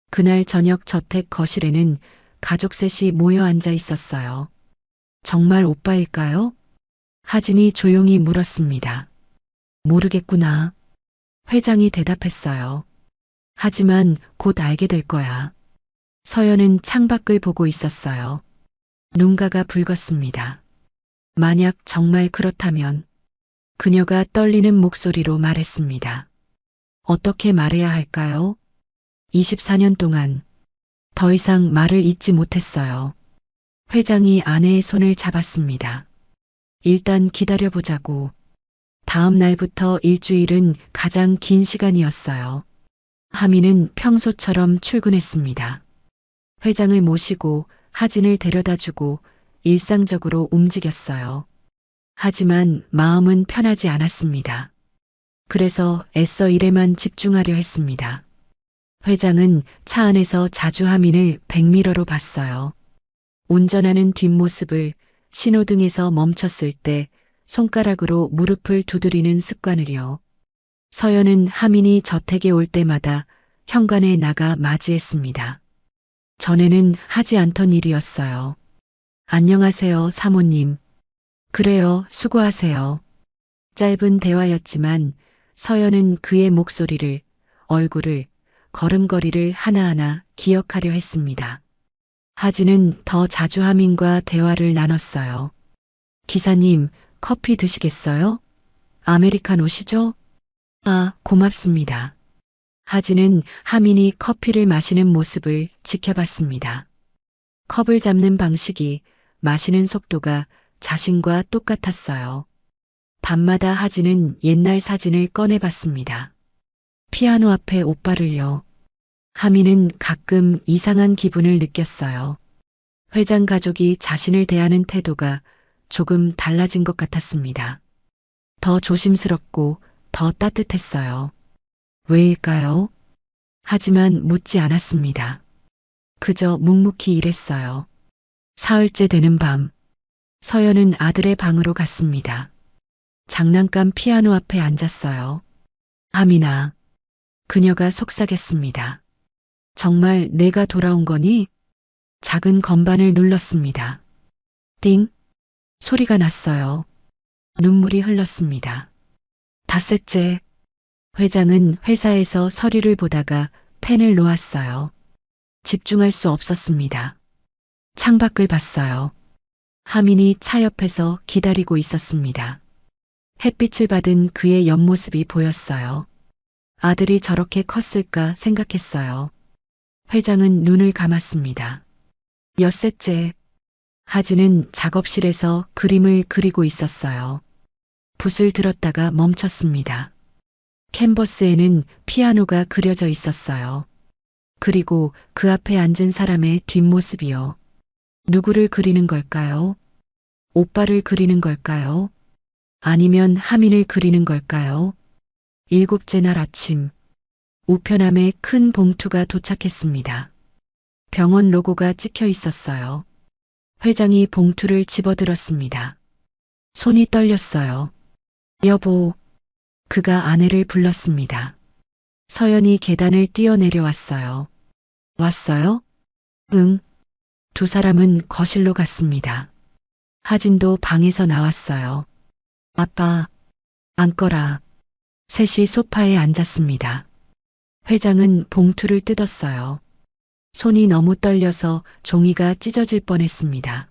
그날 저녁 저택 거실에는 가족 셋이 모여 앉아 있었어요. 정말 오빠일까요? 하진이 조용히 물었습니다. 모르겠구나. 회장이 대답했어요. 하지만 곧 알게 될 거야. 서연은 창밖을 보고 있었어요. 눈가가 붉었습니다. 만약 정말 그렇다면 그녀가 떨리는 목소리로 말했습니다. 어떻게 말해야 할까요? 24년 동안 더 이상 말을 잇지 못했어요. 회장이 아내의 손을 잡았습니다. 일단 기다려보자고. 다음 날부터 일주일은 가장 긴 시간이었어요. 하민은 평소처럼 출근했습니다. 회장을 모시고 하진을 데려다주고 일상적으로 움직였어요. 하지만 마음은 편하지 않았습니다. 그래서 애써 일에만 집중하려 했습니다. 회장은 차 안에서 자주 하민을 백미러로 봤어요. 운전하는 뒷모습을, 신호등에서 멈췄을 때 손가락으로 무릎을 두드리는 습관을요. 서연은 하민이 저택에 올 때마다 현관에 나가 맞이했습니다. 전에는 하지 않던 일이었어요. 안녕하세요, 사모님. 그래요, 수고하세요. 짧은 대화였지만 서연은 그의 목소리를, 얼굴을, 걸음걸이를 하나하나 기억하려 했습니다. 하진은 더 자주 하민과 대화를 나눴어요. 기사님, 커피 드시겠어요? 아메리카노시죠? 아, 고맙습니다. 하진은 하민이 커피를 마시는 모습을 지켜봤습니다. 컵을 잡는 방식이, 마시는 속도가 자신과 똑같았어요. 밤마다 하진은 옛날 사진을 꺼내봤습니다. 피아노 앞에 오빠를요. 하민은 가끔 이상한 기분을 느꼈어요. 회장 가족이 자신을 대하는 태도가 조금 달라진 것 같았습니다. 더 조심스럽고 더 따뜻했어요. 왜일까요? 하지만 묻지 않았습니다. 그저 묵묵히 일했어요. 사흘째 되는 밤, 서연은 아들의 방으로 갔습니다. 장난감 피아노 앞에 앉았어요. 하민아. 그녀가 속삭였습니다. 정말 내가 돌아온 거니? 작은 건반을 눌렀습니다. 띵! 소리가 났어요. 눈물이 흘렀습니다. 닷새째. 회장은 회사에서 서류를 보다가 펜을 놓았어요. 집중할 수 없었습니다. 창밖을 봤어요. 하민이 차 옆에서 기다리고 있었습니다. 햇빛을 받은 그의 옆모습이 보였어요. 아들이 저렇게 컸을까 생각했어요. 회장은 눈을 감았습니다. 엿새째. 하진은 작업실에서 그림을 그리고 있었어요. 붓을 들었다가 멈췄습니다. 캔버스에는 피아노가 그려져 있었어요. 그리고 그 앞에 앉은 사람의 뒷모습이요. 누구를 그리는 걸까요? 오빠를 그리는 걸까요? 아니면 하민을 그리는 걸까요? 7째 날 아침, 우편함에 큰 봉투가 도착했습니다. 병원 로고가 찍혀 있었어요. 회장이 봉투를 집어들었습니다. 손이 떨렸어요. 여보. 그가 아내를 불렀습니다. 서연이 계단을 뛰어내려왔어요. 왔어요? 응. 두 사람은 거실로 갔습니다. 하진도 방에서 나왔어요. 아빠, 앉거라. 셋이 소파에 앉았습니다. 회장은 봉투를 뜯었어요. 손이 너무 떨려서 종이가 찢어질 뻔했습니다.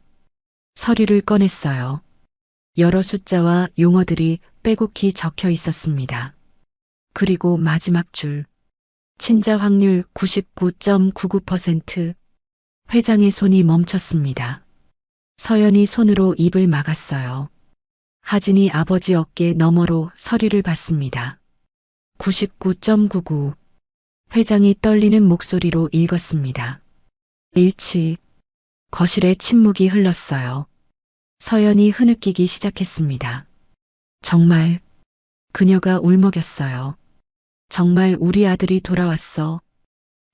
서류를 꺼냈어요. 여러 숫자와 용어들이 빼곡히 적혀 있었습니다. 그리고 마지막 줄. 친자 확률 99.99%. 회장의 손이 멈췄습니다. 서연이 손으로 입을 막았어요. 하진이 아버지 어깨 너머로 서류를 받습니다. 99.99. 회장이 떨리는 목소리로 읽었습니다. 일치. 거실에 침묵이 흘렀어요. 서연이 흐느끼기 시작했습니다. 정말 그녀가 울먹였어요. 정말 우리 아들이 돌아왔어.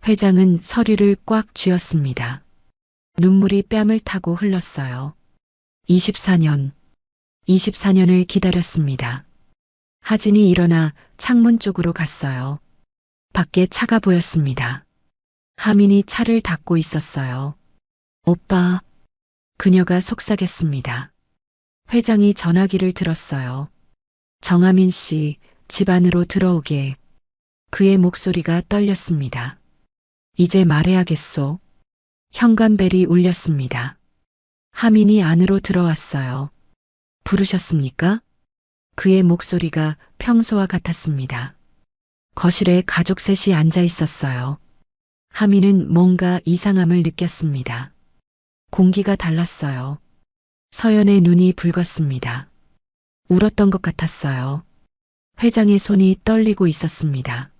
회장은 서류를 꽉 쥐었습니다. 눈물이 뺨을 타고 흘렀어요. 24년을 기다렸습니다. 하진이 일어나 창문 쪽으로 갔어요. 밖에 차가 보였습니다. 하민이 차를 닫고 있었어요. 오빠. 그녀가 속삭였습니다. 회장이 전화기를 들었어요. 정하민 씨, 집 안으로 들어오게. 그의 목소리가 떨렸습니다. 이제 말해야겠소. 현관벨이 울렸습니다. 하민이 안으로 들어왔어요. 부르셨습니까? 그의 목소리가 평소와 같았습니다. 거실에 가족 셋이 앉아 있었어요. 하민은 뭔가 이상함을 느꼈습니다. 공기가 달랐어요. 서연의 눈이 붉었습니다. 울었던 것 같았어요. 회장의 손이 떨리고 있었습니다.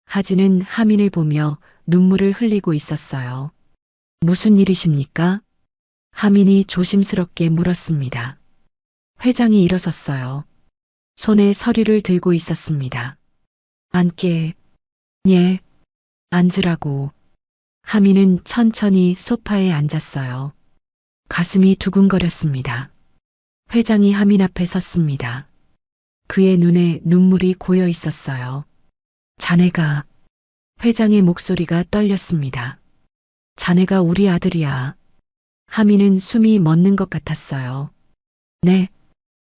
하진은 하민을 보며 눈물을 흘리고 있었어요. 무슨 일이십니까? 하민이 조심스럽게 물었습니다. 회장이 일어섰어요. 손에 서류를 들고 있었습니다. 앉게. 예. 앉으라고. 하민은 천천히 소파에 앉았어요. 가슴이 두근거렸습니다. 회장이 하민 앞에 섰습니다. 그의 눈에 눈물이 고여 있었어요. 자네가. 회장의 목소리가 떨렸습니다. 자네가 우리 아들이야. 하민은 숨이 멎는 것 같았어요. 네.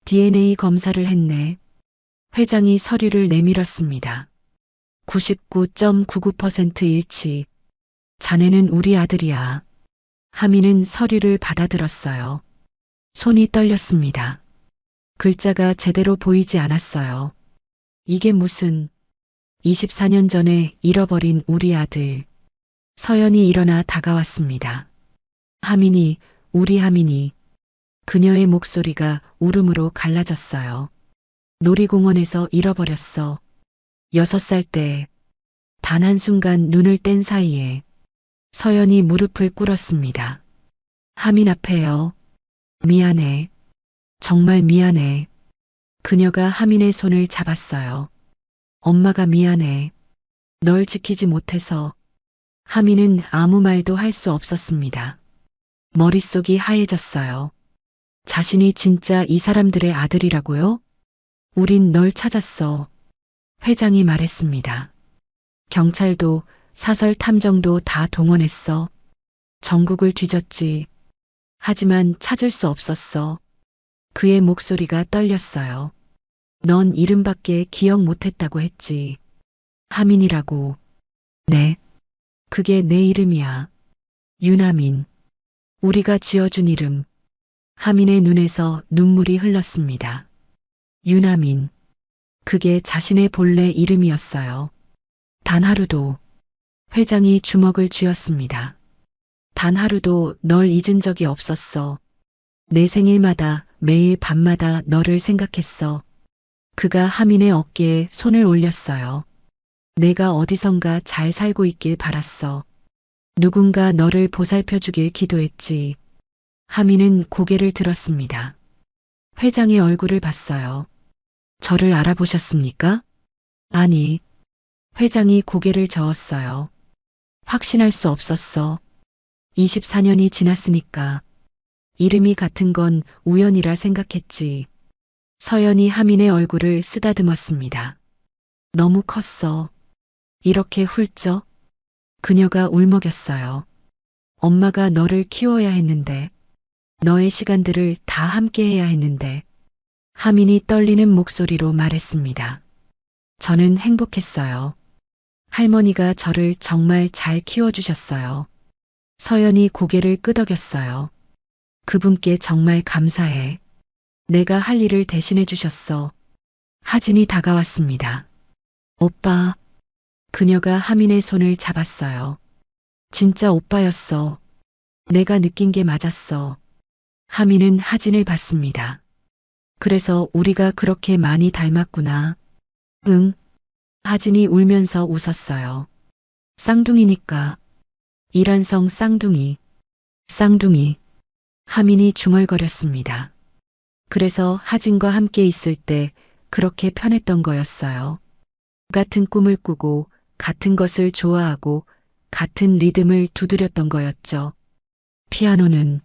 DNA 검사를 했네. 회장이 서류를 내밀었습니다. 99.99% 일치. 자네는 우리 아들이야. 하민은 서류를 받아들었어요. 손이 떨렸습니다. 글자가 제대로 보이지 않았어요. 이게 무슨 24년 전에 잃어버린 우리 아들. 서연이 일어나 다가왔습니다. 하민이, 우리 하민이. 그녀의 목소리가 울음으로 갈라졌어요. 놀이공원에서 잃어버렸어. 6살 때. 단 한순간 눈을 뗀 사이에. 서연이 무릎을 꿇었습니다. 하민 앞에요. 미안해. 정말 미안해. 그녀가 하민의 손을 잡았어요. 엄마가 미안해. 널 지키지 못해서. 하민은 아무 말도 할 수 없었습니다. 머릿속이 하얘졌어요. 자신이 진짜 이 사람들의 아들이라고요? 우린 널 찾았어. 회장이 말했습니다. 경찰도 사설 탐정도 다 동원했어. 전국을 뒤졌지. 하지만 찾을 수 없었어. 그의 목소리가 떨렸어요. 넌 이름밖에 기억 못했다고 했지. 하민이라고. 네. 그게 내 이름이야. 유나민. 우리가 지어준 이름. 하민의 눈에서 눈물이 흘렀습니다. 유나민. 그게 자신의 본래 이름이었어요. 단 하루도. 회장이 주먹을 쥐었습니다. 단 하루도 널 잊은 적이 없었어. 내 생일마다 매일 밤마다 너를 생각했어. 그가 하민의 어깨에 손을 올렸어요. 내가 어디선가 잘 살고 있길 바랐어. 누군가 너를 보살펴주길 기도했지. 하민은 고개를 들었습니다. 회장의 얼굴을 봤어요. 저를 알아보셨습니까? 아니. 회장이 고개를 저었어요. 확신할 수 없었어. 24년이 지났으니까. 이름이 같은 건 우연이라 생각했지. 서연이 하민의 얼굴을 쓰다듬었습니다. 너무 컸어. 이렇게 훌쩍. 그녀가 울먹였어요. 엄마가 너를 키워야 했는데. 너의 시간들을 다 함께 해야 했는데. 하민이 떨리는 목소리로 말했습니다. 저는 행복했어요. 할머니가 저를 정말 잘 키워주셨어요. 서연이 고개를 끄덕였어요. 그분께 정말 감사해. 내가 할 일을 대신해 주셨어. 하진이 다가왔습니다. 오빠. 그녀가 하민의 손을 잡았어요. 진짜 오빠였어. 내가 느낀 게 맞았어. 하민은 하진을 봤습니다. 그래서 우리가 그렇게 많이 닮았구나. 응. 하진이 울면서 웃었어요. 쌍둥이니까. 이란성 쌍둥이. 쌍둥이. 하민이 중얼거렸습니다. 그래서 하진과 함께 있을 때 그렇게 편했던 거였어요. 같은 꿈을 꾸고 같은 것을 좋아하고 같은 리듬을 두드렸던 거였죠. 피아노는?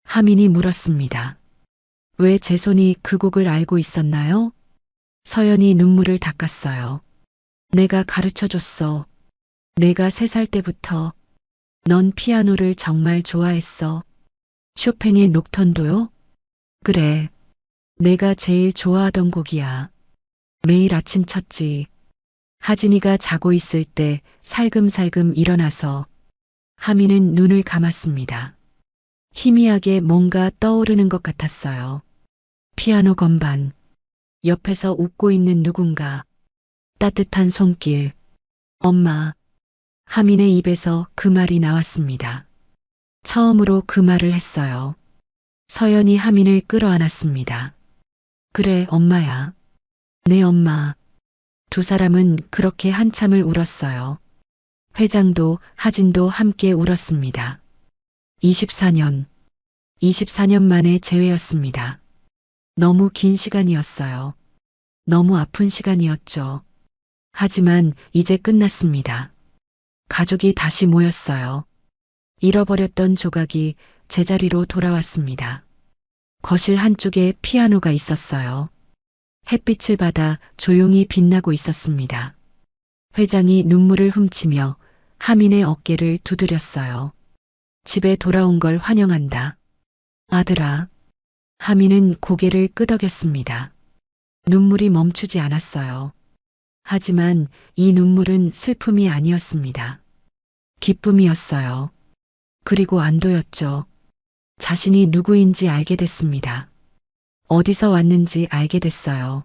하민이 물었습니다. 왜 제 손이 그 곡을 알고 있었나요? 서연이 눈물을 닦았어요. 내가 가르쳐 줬어. 내가 3살 때부터. 넌 피아노를 정말 좋아했어. 쇼팽의 녹턴도요? 그래. 내가 제일 좋아하던 곡이야. 매일 아침 쳤지. 하진이가 자고 있을 때 살금살금 일어나서 하민은 눈을 감았습니다. 희미하게 뭔가 떠오르는 것 같았어요. 피아노 건반. 옆에서 웃고 있는 누군가. 따뜻한 손길. 엄마. 하민의 입에서 그 말이 나왔습니다. 처음으로 그 말을 했어요. 서연이 하민을 끌어안았습니다. 그래, 엄마야. 내 엄마. 두 사람은 그렇게 한참을 울었어요. 회장도 하진도 함께 울었습니다. 24년 만에 재회였습니다. 너무 긴 시간이었어요. 너무 아픈 시간이었죠. 하지만 이제 끝났습니다. 가족이 다시 모였어요. 잃어버렸던 조각이 제자리로 돌아왔습니다. 거실 한쪽에 피아노가 있었어요. 햇빛을 받아 조용히 빛나고 있었습니다. 회장이 눈물을 훔치며 하민의 어깨를 두드렸어요. 집에 돌아온 걸 환영한다. 아들아. 하민은 고개를 끄덕였습니다. 눈물이 멈추지 않았어요. 하지만 이 눈물은 슬픔이 아니었습니다. 기쁨이었어요. 그리고 안도였죠. 자신이 누구인지 알게 됐습니다. 어디서 왔는지 알게 됐어요.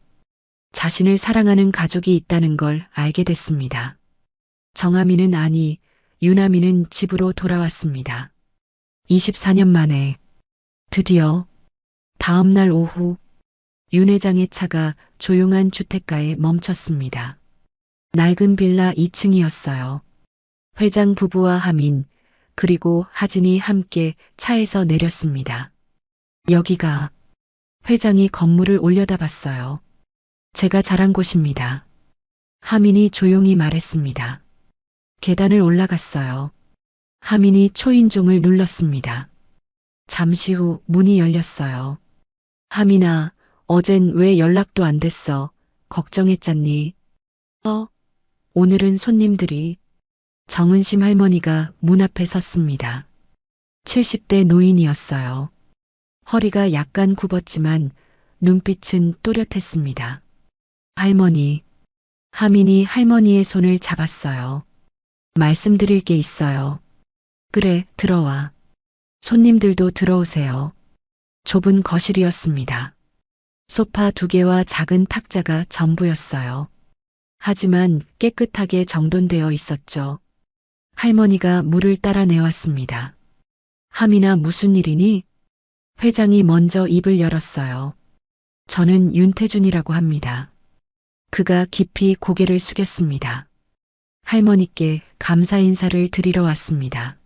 자신을 사랑하는 가족이 있다는 걸 알게 됐습니다. 정아미는 아니, 유나미는 집으로 돌아왔습니다. 24년 만에 드디어 다음 날 오후 윤 회장의 차가 조용한 주택가에 멈췄습니다. 낡은 빌라 2층이었어요. 회장 부부와 하민, 그리고 하진이 함께 차에서 내렸습니다. 여기가. 회장이 건물을 올려다봤어요. 제가 자란 곳입니다. 하민이 조용히 말했습니다. 계단을 올라갔어요. 하민이 초인종을 눌렀습니다. 잠시 후 문이 열렸어요. 하민아, 어젠 왜 연락도 안 됐어? 걱정했잖니? 오늘은 손님들이. 정은심 할머니가 문 앞에 섰습니다. 70대 노인이었어요. 허리가 약간 굽었지만 눈빛은 또렷했습니다. 할머니. 하민이 할머니의 손을 잡았어요. 말씀드릴 게 있어요. 그래, 들어와. 손님들도 들어오세요. 좁은 거실이었습니다. 소파 2개와 작은 탁자가 전부였어요. 하지만 깨끗하게 정돈되어 있었죠. 할머니가 물을 따라 내왔습니다. 하민아, 무슨 일이니? 회장이 먼저 입을 열었어요. 저는 윤태준이라고 합니다. 그가 깊이 고개를 숙였습니다. 할머니께 감사 인사를 드리러 왔습니다.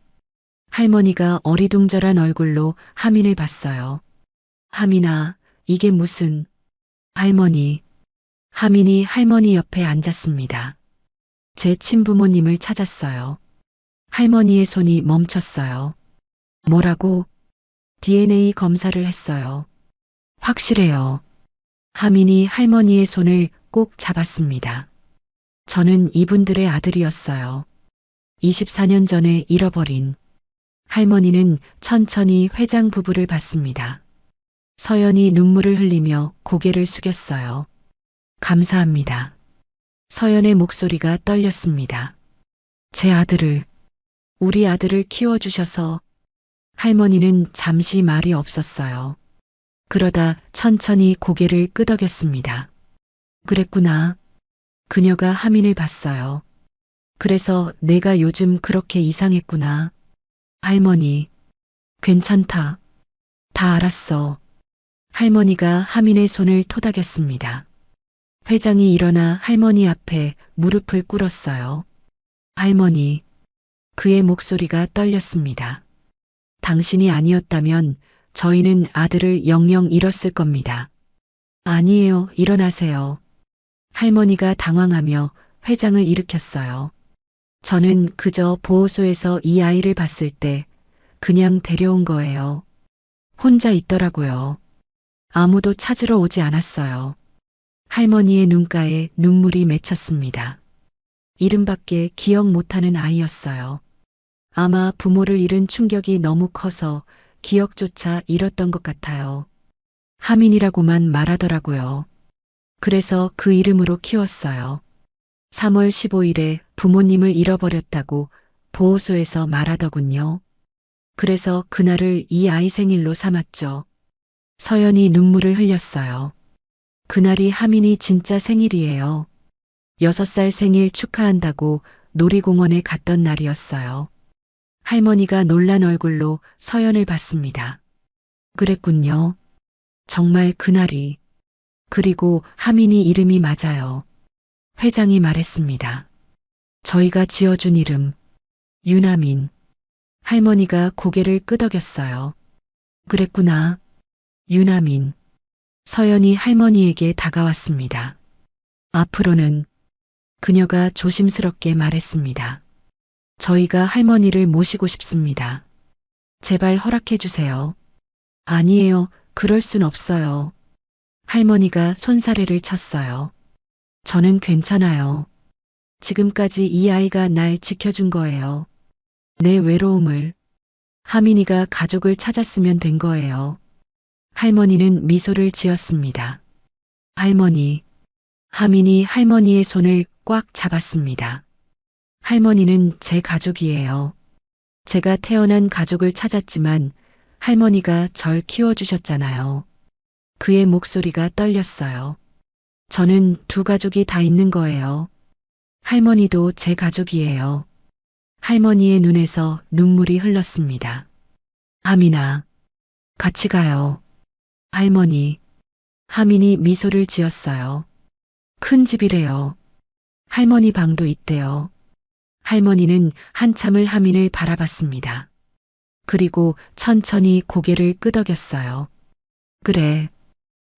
할머니가 어리둥절한 얼굴로 하민을 봤어요. 하민아, 이게 무슨... 할머니. 하민이 할머니 옆에 앉았습니다. 제 친부모님을 찾았어요. 할머니의 손이 멈췄어요. 뭐라고? DNA 검사를 했어요. 확실해요. 하민이 할머니의 손을 꼭 잡았습니다. 저는 이분들의 아들이었어요. 24년 전에 잃어버린. 할머니는 천천히 회장 부부를 봤습니다. 서연이 눈물을 흘리며 고개를 숙였어요. 감사합니다. 서연의 목소리가 떨렸습니다. 우리 아들을 키워주셔서. 할머니는 잠시 말이 없었어요. 그러다 천천히 고개를 끄덕였습니다. 그랬구나. 그녀가 하민을 봤어요. 그래서 내가 요즘 그렇게 이상했구나. 할머니, 괜찮다. 다 알았어. 할머니가 하민의 손을 토닥였습니다. 회장이 일어나 할머니 앞에 무릎을 꿇었어요. 할머니, 그의 목소리가 떨렸습니다. 당신이 아니었다면 저희는 아들을 영영 잃었을 겁니다. 아니에요, 일어나세요. 할머니가 당황하며 회장을 일으켰어요. 저는 그저 보호소에서 이 아이를 봤을 때 그냥 데려온 거예요. 혼자 있더라고요. 아무도 찾으러 오지 않았어요. 할머니의 눈가에 눈물이 맺혔습니다. 이름밖에 기억 못하는 아이였어요. 아마 부모를 잃은 충격이 너무 커서 기억조차 잃었던 것 같아요. 하민이라고만 말하더라고요. 그래서 그 이름으로 키웠어요. 3월 15일에 부모님을 잃어버렸다고 보호소에서 말하더군요. 그래서 그날을 이 아이 생일로 삼았죠. 서연이 눈물을 흘렸어요. 그날이 하민이 진짜 생일이에요. 6살 생일 축하한다고 놀이공원에 갔던 날이었어요. 할머니가 놀란 얼굴로 서연을 봤습니다. 그랬군요. 정말 그날이. 그리고 하민이 이름이 맞아요. 회장이 말했습니다. 저희가 지어준 이름, 유나민. 할머니가 고개를 끄덕였어요. 그랬구나. 유나민. 서연이 할머니에게 다가왔습니다. 앞으로는 그녀가 조심스럽게 말했습니다. 저희가 할머니를 모시고 싶습니다. 제발 허락해 주세요. 아니에요. 그럴 순 없어요. 할머니가 손사래를 쳤어요. 저는 괜찮아요. 지금까지 이 아이가 날 지켜준 거예요. 내 외로움을. 하민이가 가족을 찾았으면 된 거예요. 할머니는 미소를 지었습니다. 할머니. 하민이 할머니의 손을 꽉 잡았습니다. 할머니는 제 가족이에요. 제가 태어난 가족을 찾았지만 할머니가 절 키워주셨잖아요. 그의 목소리가 떨렸어요. 저는 두 가족이 다 있는 거예요. 할머니도 제 가족이에요. 할머니의 눈에서 눈물이 흘렀습니다. 하민아, 같이 가요. 할머니. 하민이 미소를 지었어요. 큰 집이래요. 할머니 방도 있대요. 할머니는 한참을 하민을 바라봤습니다. 그리고 천천히 고개를 끄덕였어요. 그래.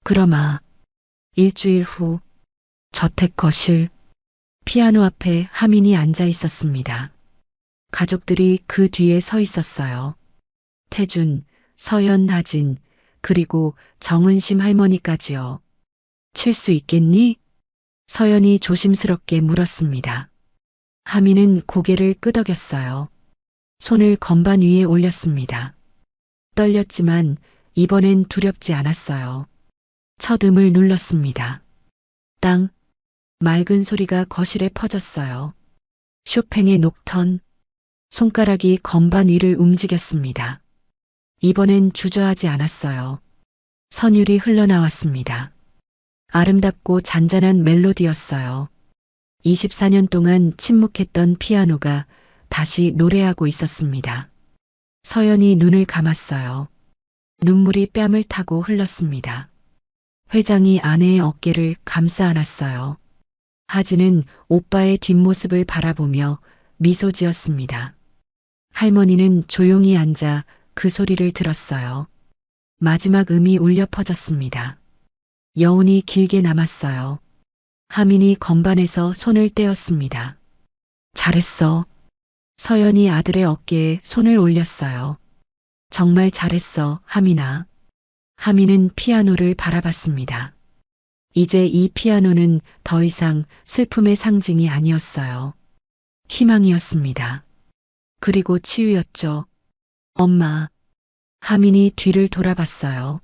그러마. 일주일 후 저택 거실 피아노 앞에 하민이 앉아 있었습니다. 가족들이 그 뒤에 서 있었어요. 태준, 서연, 하진, 그리고 정은심 할머니까지요. 칠 수 있겠니? 서연이 조심스럽게 물었습니다. 하민은 고개를 끄덕였어요. 손을 건반 위에 올렸습니다. 떨렸지만 이번엔 두렵지 않았어요. 첫 음을 눌렀습니다. 땅, 맑은 소리가 거실에 퍼졌어요. 쇼팽의 녹턴, 손가락이 건반 위를 움직였습니다. 이번엔 주저하지 않았어요. 선율이 흘러나왔습니다. 아름답고 잔잔한 멜로디였어요. 24년 동안 침묵했던 피아노가 다시 노래하고 있었습니다. 서연이 눈을 감았어요. 눈물이 뺨을 타고 흘렀습니다. 회장이 아내의 어깨를 감싸 안았어요. 하진은 오빠의 뒷모습을 바라보며 미소 지었습니다. 할머니는 조용히 앉아 그 소리를 들었어요. 마지막 음이 울려 퍼졌습니다. 여운이 길게 남았어요. 하민이 건반에서 손을 떼었습니다. 잘했어. 서연이 아들의 어깨에 손을 올렸어요. 정말 잘했어, 하민아. 하민은 피아노를 바라봤습니다. 이제 이 피아노는 더 이상 슬픔의 상징이 아니었어요. 희망이었습니다. 그리고 치유였죠. 엄마. 하민이 뒤를 돌아봤어요.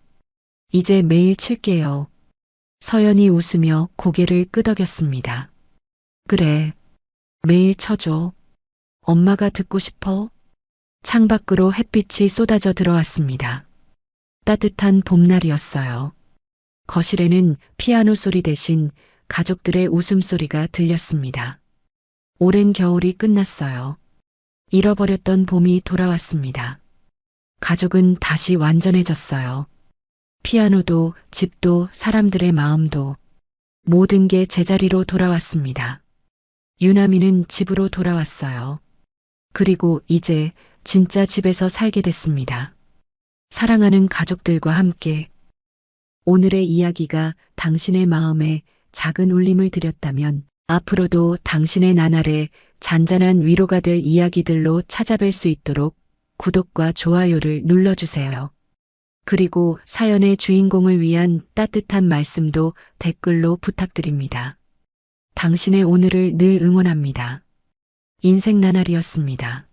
이제 매일 칠게요. 서연이 웃으며 고개를 끄덕였습니다. 그래. 매일 쳐줘. 엄마가 듣고 싶어. 창밖으로 햇빛이 쏟아져 들어왔습니다. 따뜻한 봄날이었어요. 거실에는 피아노 소리 대신 가족들의 웃음소리가 들렸습니다. 오랜 겨울이 끝났어요. 잃어버렸던 봄이 돌아왔습니다. 가족은 다시 완전해졌어요. 피아노도, 집도, 사람들의 마음도 모든 게 제자리로 돌아왔습니다. 유나미는 집으로 돌아왔어요. 그리고 이제 진짜 집에서 살게 됐습니다. 사랑하는 가족들과 함께. 오늘의 이야기가 당신의 마음에 작은 울림을 드렸다면 앞으로도 당신의 나날에 잔잔한 위로가 될 이야기들로 찾아뵐 수 있도록 구독과 좋아요를 눌러주세요. 그리고 사연의 주인공을 위한 따뜻한 말씀도 댓글로 부탁드립니다. 당신의 오늘을 늘 응원합니다. 인생 나날이었습니다.